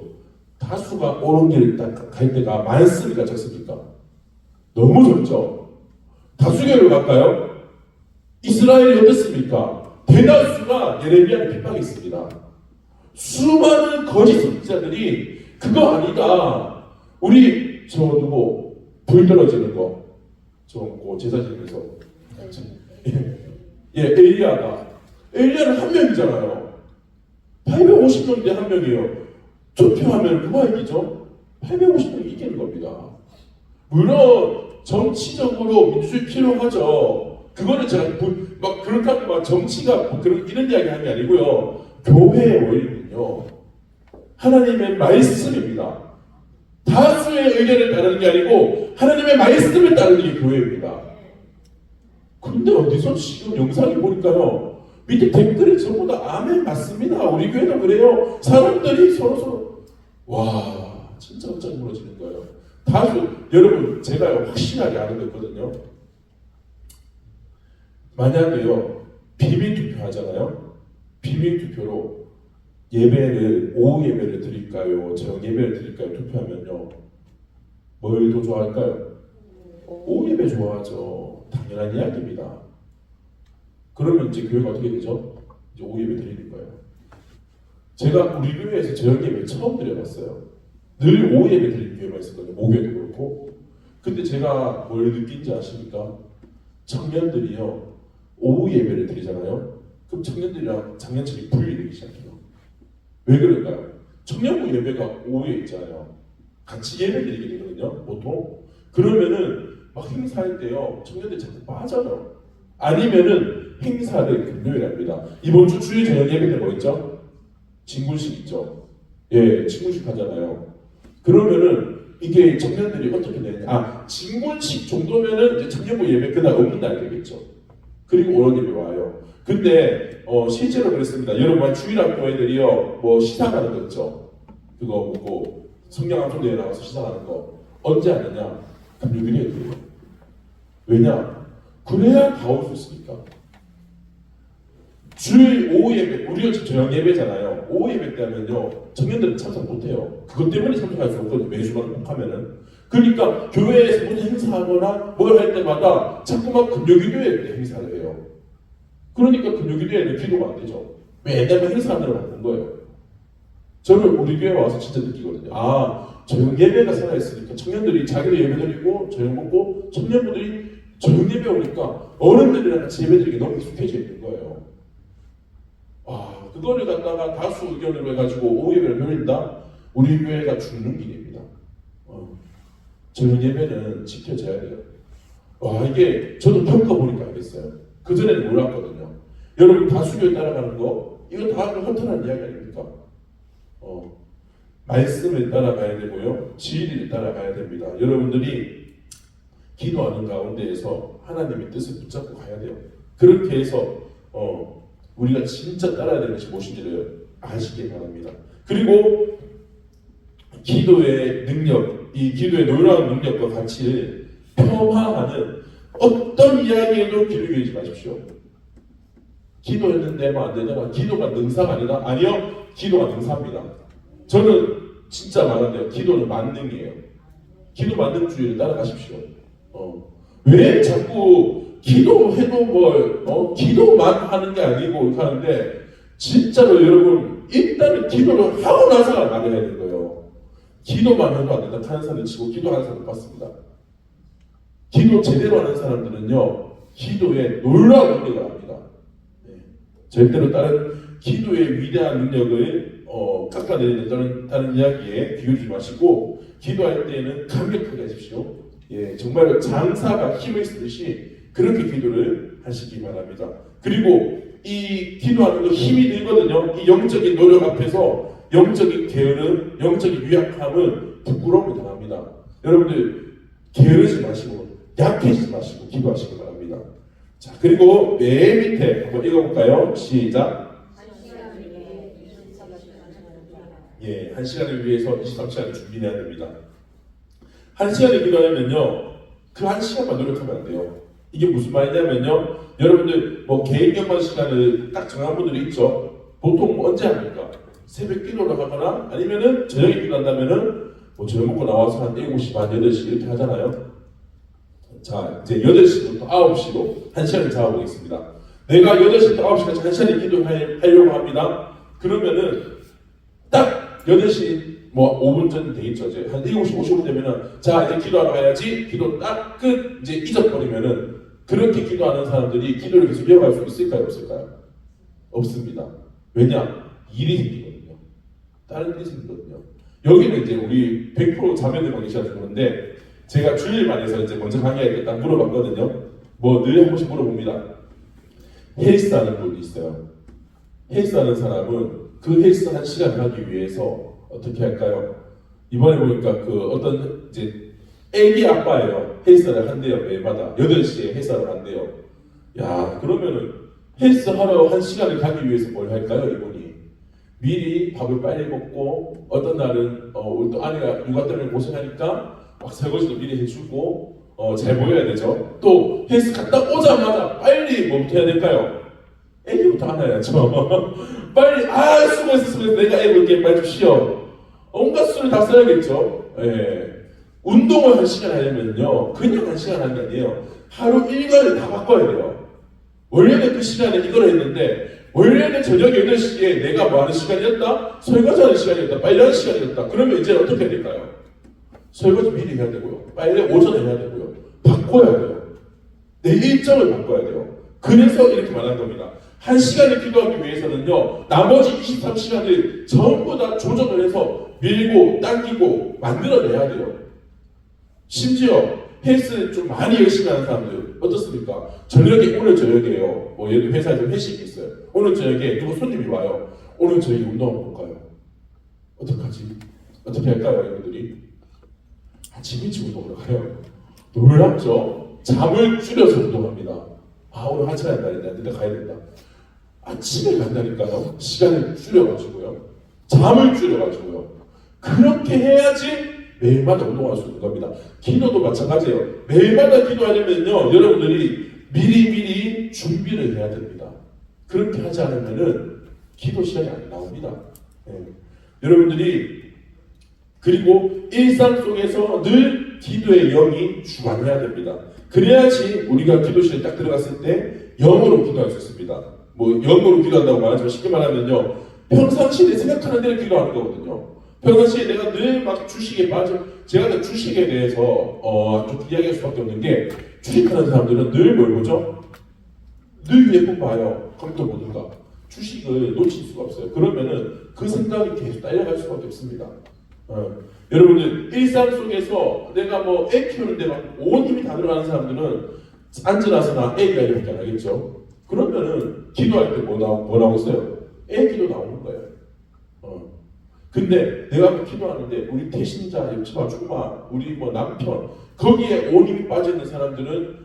다수가 옳은 길을 딱 갈 때가 많습니까? 적습니까? 너무 적죠. 다수결로 갈까요? 이스라엘이 어떻습니까? 대다수가 예레미야를 핍박했습니다. 수많은 거짓 선지자들이 그거 아니다. 우리 불 떨어지는 거 제사 지면서 엘리야는 한 명이잖아요. 850명인데 한 명이에요. 투표하면 누가 이기죠? 850명이 이기는 겁니다. 물론 정치적으로 민주주의 필요하죠. 그거는 제가 그렇다고 정치가 이런 이야기 하는 게 아니고요. 교회의 원리는요 하나님의 말씀입니다. 다수의 의견을 따르는 게 아니고 하나님의 말씀을 따르는 게 교회입니다. 근데 어디서 지금 영상을 보니까요 밑에 댓글이 전부 다 아멘 맞습니다. 우리 교회도 그래요. 사람들이 서로 진짜 깜짝 무너지는 거예요. 여러분 제가 확실하게 아는 거 있거든요. 만약에요 비밀 투표 하잖아요. 비밀 투표로 오후 예배를 드릴까요? 저녁 예배를 드릴까요? 투표하면요 뭘 더 좋아할까요? 오후 예배 좋아하죠. 당연한 이야기입니다. 그러면 이제 교회가 어떻게 되죠? 이제 오후 예배 드리는 거예요. 제가 우리 교회에서 저녁 예배 처음 드려봤어요. 늘 오후 예배 드리는 교회가 있었거든요. 목요일도 그렇고. 근데 제가 뭘 느낀지 아십니까? 청년들이요 오후 예배를 드리잖아요. 그럼 청년들이랑 장년층이 분리되기 시작해요. 왜 그럴까요? 청년부 예배가 오후에 있잖아요. 같이 예배 드리게 되거든요. 보통. 그러면은 막 행사할 때요 청년들 자꾸 빠져요. 아니면은 행사를 금요일에 합니다. 이번 주 주일 저녁 예배 때 뭐 있죠? 진군식 있죠. 예, 친구식 하잖아요. 그러면은 이게 청년들이 어떻게 되느냐? 진군식 정도면은 이제 청년부 예배 그날 없는 날 되겠죠. 그리고 오런 예배 와요. 근데 실제로 그랬습니다. 여러분 주일학교 애들이요 뭐 시상하는 거 있죠. 그거 보고 성경 암송대회 나와서 시상하는 거 언제 하느냐? 금요일에 해요. 왜냐? 그래야 다 올 수 있으니까. 주일 오후 예배, 우리가 지금 저녁 예배잖아요. 오후 예배 때 하면요 청년들은 참석 못해요. 그것 때문에 참석할 수 없거든요. 매주만 꼭 하면은. 그러니까 교회에서 무슨 행사하거나 뭘 할 때마다 자꾸만 금요기도회 행사를 해요. 그러니까 금요기도회는 기도가 안 되죠. 맨날 행사하느라 바쁜 거예요. 저는 우리 교회 와서 진짜 느끼거든요. 저녁 예배가 살아있으니까 청년들이 자기도 예배 드리고 저녁 먹고 청년분들이 저녁 예배 오니까 어른들이랑 같이 예배 드리기 너무 익숙해져 있는 거예요. 그거를 갖다가 다수 의견으로 해가지고 오후 예배를 돌린다? 우리 교회가 죽는 길입니다. 저녁 예배는 지켜져야 돼요. 이게 저도 겪어보니까 알겠어요. 그전에는 몰랐거든요. 여러분 다수교회 따라가는 거 이거 다 허탄한 이야기 아닙니까? 말씀을 따라가야 되고요. 진리를 따라가야 됩니다. 여러분들이 기도하는 가운데에서 하나님의 뜻을 붙잡고 가야 돼요. 그렇게 해서 우리가 진짜 따라야 되는 것이 무엇인지를 아시기 바랍니다. 그리고 기도의 능력, 이 기도의 놀라운 능력과 가치를 폄하하는 어떤 이야기에도 귀를 기울이지 마십시오. 기도했는데 뭐 안 되잖아. 기도가 능사가 아니라 아니요. 기도가 능사입니다. 저는 진짜 말하는데요. 기도는 만능이에요. 기도 만능주의를 따라가십시오. 왜 자꾸 기도해도 기도만 하는 게 아니고 하는데 진짜로 여러분 일단은 기도를 하고 나서 말해야 되는 거예요. 기도만 해도 안 된다 하는 사람들 치고 기도하는 사람 못 봤습니다. 기도 제대로 하는 사람들은요 기도에 놀라운 능력을 합니다. 절대로 다른 기도의 위대한 능력을 깎아내리는 다른 이야기에 기울이지 마시고 기도할 때에는 감격하게 하십시오. 정말 장사가 힘을 쓰듯이 그렇게 기도를 하시기 바랍니다. 그리고 이 기도하는 거 힘이 들거든요. 이 영적인 노력 앞에서 영적인 게으름, 영적인 유약함은 부끄러움을 당합니다. 여러분들 게으르지 마시고 약해지지 마시고 기도하시기 바랍니다. 자, 그리고 맨 밑에 한번 읽어볼까요? 시작. 한 시간을 위해서 23시간을 준비해야 됩니다. 한 시간을 기도하면요, 그 한 시간만 노력하면 안 돼요. 이게 무슨 말이냐면요, 여러분들 뭐 개인 연말 시간을 딱 정한 분들이 있죠. 보통 언제 합니까? 새벽 기도를 하거나 아니면은 저녁에 기도한다면은 뭐 저녁 먹고 나와서 한 7시 반, 8시 이렇게 하잖아요. 자, 이제 8시부터 9시로 한 시간을 잡아보겠습니다. 내가 8시부터 9시까지 한 시간을 기도하려고 합니다. 그러면은 딱 8시 뭐 5분 전 되겠죠. 이제 한 7시 55분 되면은 자 이제 기도하러 가야지. 기도 딱 끝 이제 잊어버리면은 그렇게 기도하는 사람들이 기도를 계속 이어갈 수 있을까요? 없을까요? 없습니다. 왜냐? 일이 생기거든요. 다른 일이 생기거든요. 여기는 이제 우리 100% 자매들만 계셔서 그런데 제가 주일만에서 이제 먼저 강의할 때 물어봤거든요. 뭐 늘 한 번씩 물어봅니다. 헬스하는 분이 있어요. 헬스하는 사람은 그 헬스 한 시간 하기 위해서 어떻게 할까요? 이번에 보니까 그 어떤 이제 애기 아빠예요. 헬스를 한대요. 매일마다 8시에 헬스를 한대요. 야, 그러면은 헬스 하러 한 시간을 가기 위해서 뭘 할까요? 이분이 미리 밥을 빨리 먹고 어떤 날은 우리 또 아내가 육아 때문에 고생하니까 막 설거지도 미리 해주고 잘 보여야 되죠. 또 헬스 갔다 오자마자 빨리 뭐부터 해야 될까요? 애기부터 안아야죠. 빨리 수고했어 내가 애 볼게 빨리 좀 쉬어. 온갖 수를 다 써야겠죠. 운동을 한 시간 하려면요 그냥 한 시간 하는 게 아니에요. 하루 일과를 다 바꿔야 돼요. 원래는 그 시간에 이걸 했는데 원래는 저녁 8시에 내가 뭐 하는 시간이었다? 설거지하는 시간이었다. 빨리 하는 시간이었다. 그러면 이제 어떻게 해야 될까요? 설거지 미리 해야 되고요. 빨리 오전에 해야 되고요. 바꿔야 돼요. 내 일정을 바꿔야 돼요. 그래서 이렇게 말한 겁니다. 한 시간을 기도하기 위해서는요 나머지 23시간을 전부 다 조정을 해서 밀고 당기고 만들어내야 돼요. 심지어 헬스 좀 많이 열심히 하는 사람들 어떻습니까? 저녁에 오늘 저녁에요. 뭐 예를 들어 회사에서 회식이 있어요. 오늘 저녁에 누구 손님이 와요. 오늘 저희 운동 한번 볼까요? 어떡하지? 어떻게 할까요, 여러분들이? 아침 일찍 운동을 가요. 놀랍죠? 잠을 줄여서 운동합니다. 아, 오늘 하차할 날인데 안 된다, 가야 된다. 아침에 간다니까요. 시간을 줄여가지고요. 잠을 줄여가지고요. 그렇게 해야지 매일마다 운동할 수 있는 겁니다. 기도도 마찬가지예요. 매일마다 기도하려면요, 여러분들이 미리미리 준비를 해야 됩니다. 그렇게 하지 않으면은 기도 시간이 안 나옵니다. 여러분들이 그리고 일상 속에서 늘 기도의 영이 주관해야 됩니다. 그래야지 우리가 기도실에 딱 들어갔을 때 영으로 기도할 수 있습니다. 뭐 영으로 기도한다고 말하지만 쉽게 말하면요, 평상시에 생각하는 대로 기도하는 거거든요. 평상시에 내가 늘 막 주식에 빠져, 제가 주식에 대해서 좀 이야기할 수밖에 없는 게, 주식하는 사람들은 늘 뭘 보죠? 늘 예쁜 봐요. 컴퓨터 보든가. 주식을 놓칠 수가 없어요. 그러면은 그 생각이 계속 딸려갈 수밖에 없습니다. 여러분들 일상 속에서 내가 뭐 애 키우는데 막 온 힘이 다 들어가는 사람들은 앉으나서나 애 이야기밖에 안 하겠죠. 그러면은 기도할 때 뭐 나오고 있어요? 애 기도 나오는 거예요. 근데 내가 기도하는데 우리 대신자, 옆집아, 주마, 우리 뭐 남편 거기에 온 힘이 빠져 있는 사람들은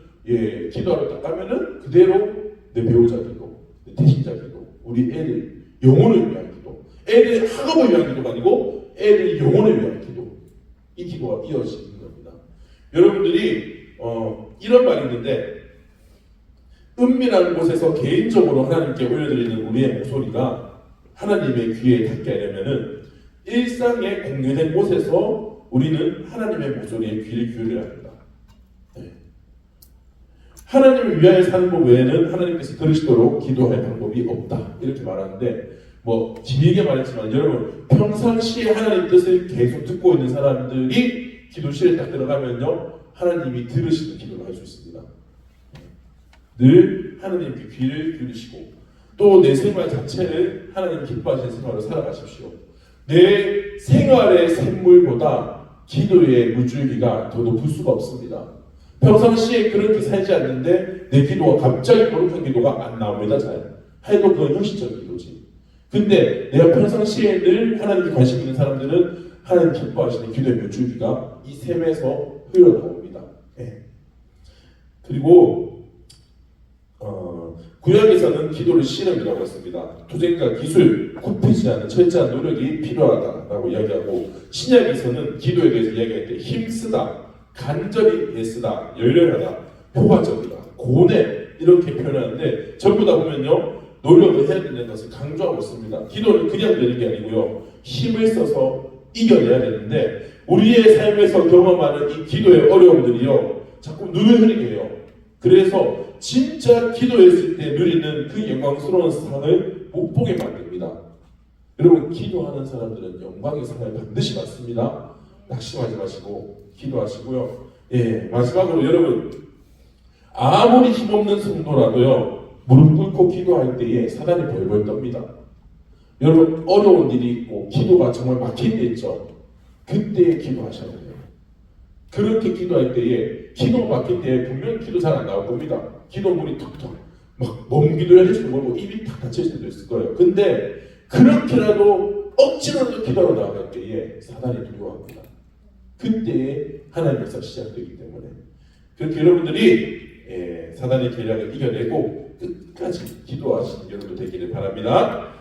기도하러 딱 가면은 그대로 내 배우자 기도, 내 대신자 기도, 우리 애들 영혼을 위한 기도, 애들 학업을 위한 기도가 아니고 애들 영혼을 위한 기도, 이 기도가 이어지는 겁니다. 여러분들이 이런 말이 있는데, 은밀한 곳에서 개인적으로 하나님께 올려드리는 우리의 목소리가 하나님의 귀에 닿게 하려면은 일상의 공개된 곳에서 우리는 하나님의 목소리에 귀를 기울여야 합니다. 하나님을 위하여 사는 법 외에는 하나님께서 들으시도록 기도할 방법이 없다, 이렇게 말하는데, 뭐 길게 말했지만 여러분, 평상시에 하나님 뜻을 계속 듣고 있는 사람들이 기도실에 딱 들어가면요, 하나님이 들으시는 기도를 할 수 있습니다. 늘 하나님께 귀를 기울이시고, 또 내 생활 자체를 하나님 기뻐하시는 생활을 살아가십시오. 내 생활의 샘물보다 기도의 물줄기가 더 높을 수가 없습니다. 평상시에 그렇게 살지 않는데 내 기도가 갑자기 거룩한 기도가 안 나옵니다. 잘 해도 그건 형식적인 기도지. 근데 내가 평상시에 늘 하나님께 관심 있는 사람들은 하나님 기뻐하시는 기도의 물줄기가 이 샘에서 흘러나옵니다. 그리고 구약에서는 기도를 실험이라고 했습니다. 투쟁과 기술, 굽히지 않은 철저한 노력이 필요하다라고 이야기하고, 신약에서는 기도에 대해서 이야기할 때 힘쓰다, 간절히 애쓰다, 열렬하다, 효과적이다, 고뇌, 이렇게 표현하는데, 전부 다 보면요, 노력을 해야 되는 것을 강조하고 있습니다. 기도는 그냥 되는 게 아니고요, 힘을 써서 이겨내야 되는데, 우리의 삶에서 경험하는 이 기도의 어려움들이요, 자꾸 눈을 흐리게 해요. 그래서 진짜 기도했을 때 누리는 그 영광스러운 상을 못 보게 만듭니다. 여러분, 기도하는 사람들은 영광의 상을 반드시 받습니다. 낙심하지 마시고 기도하시고요. 마지막으로 여러분, 아무리 힘없는 성도라도요, 무릎 꿇고 기도할 때에 사단이 벌벌 떱니다. 여러분, 어려운 일이 있고 기도가 정말 막힌 데 있죠. 그때 기도하셔야 돼요. 그렇게 기도할 때에, 기도 막힐 때에 분명히 기도 잘 안 나올 겁니다. 기도물이 턱턱 막 몸기도를 해주는 거고 입이 탁 닫힐 수도 있을 거예요. 근데 그렇게라도 억지로라도 기도하러 나갈 때에 사단이 두려워합니다. 그때에 하나님의 역사가 시작되기 때문에, 그렇게 여러분들이 사단의 계략을 이겨내고 끝까지 기도하시는 여러분 되기를 바랍니다.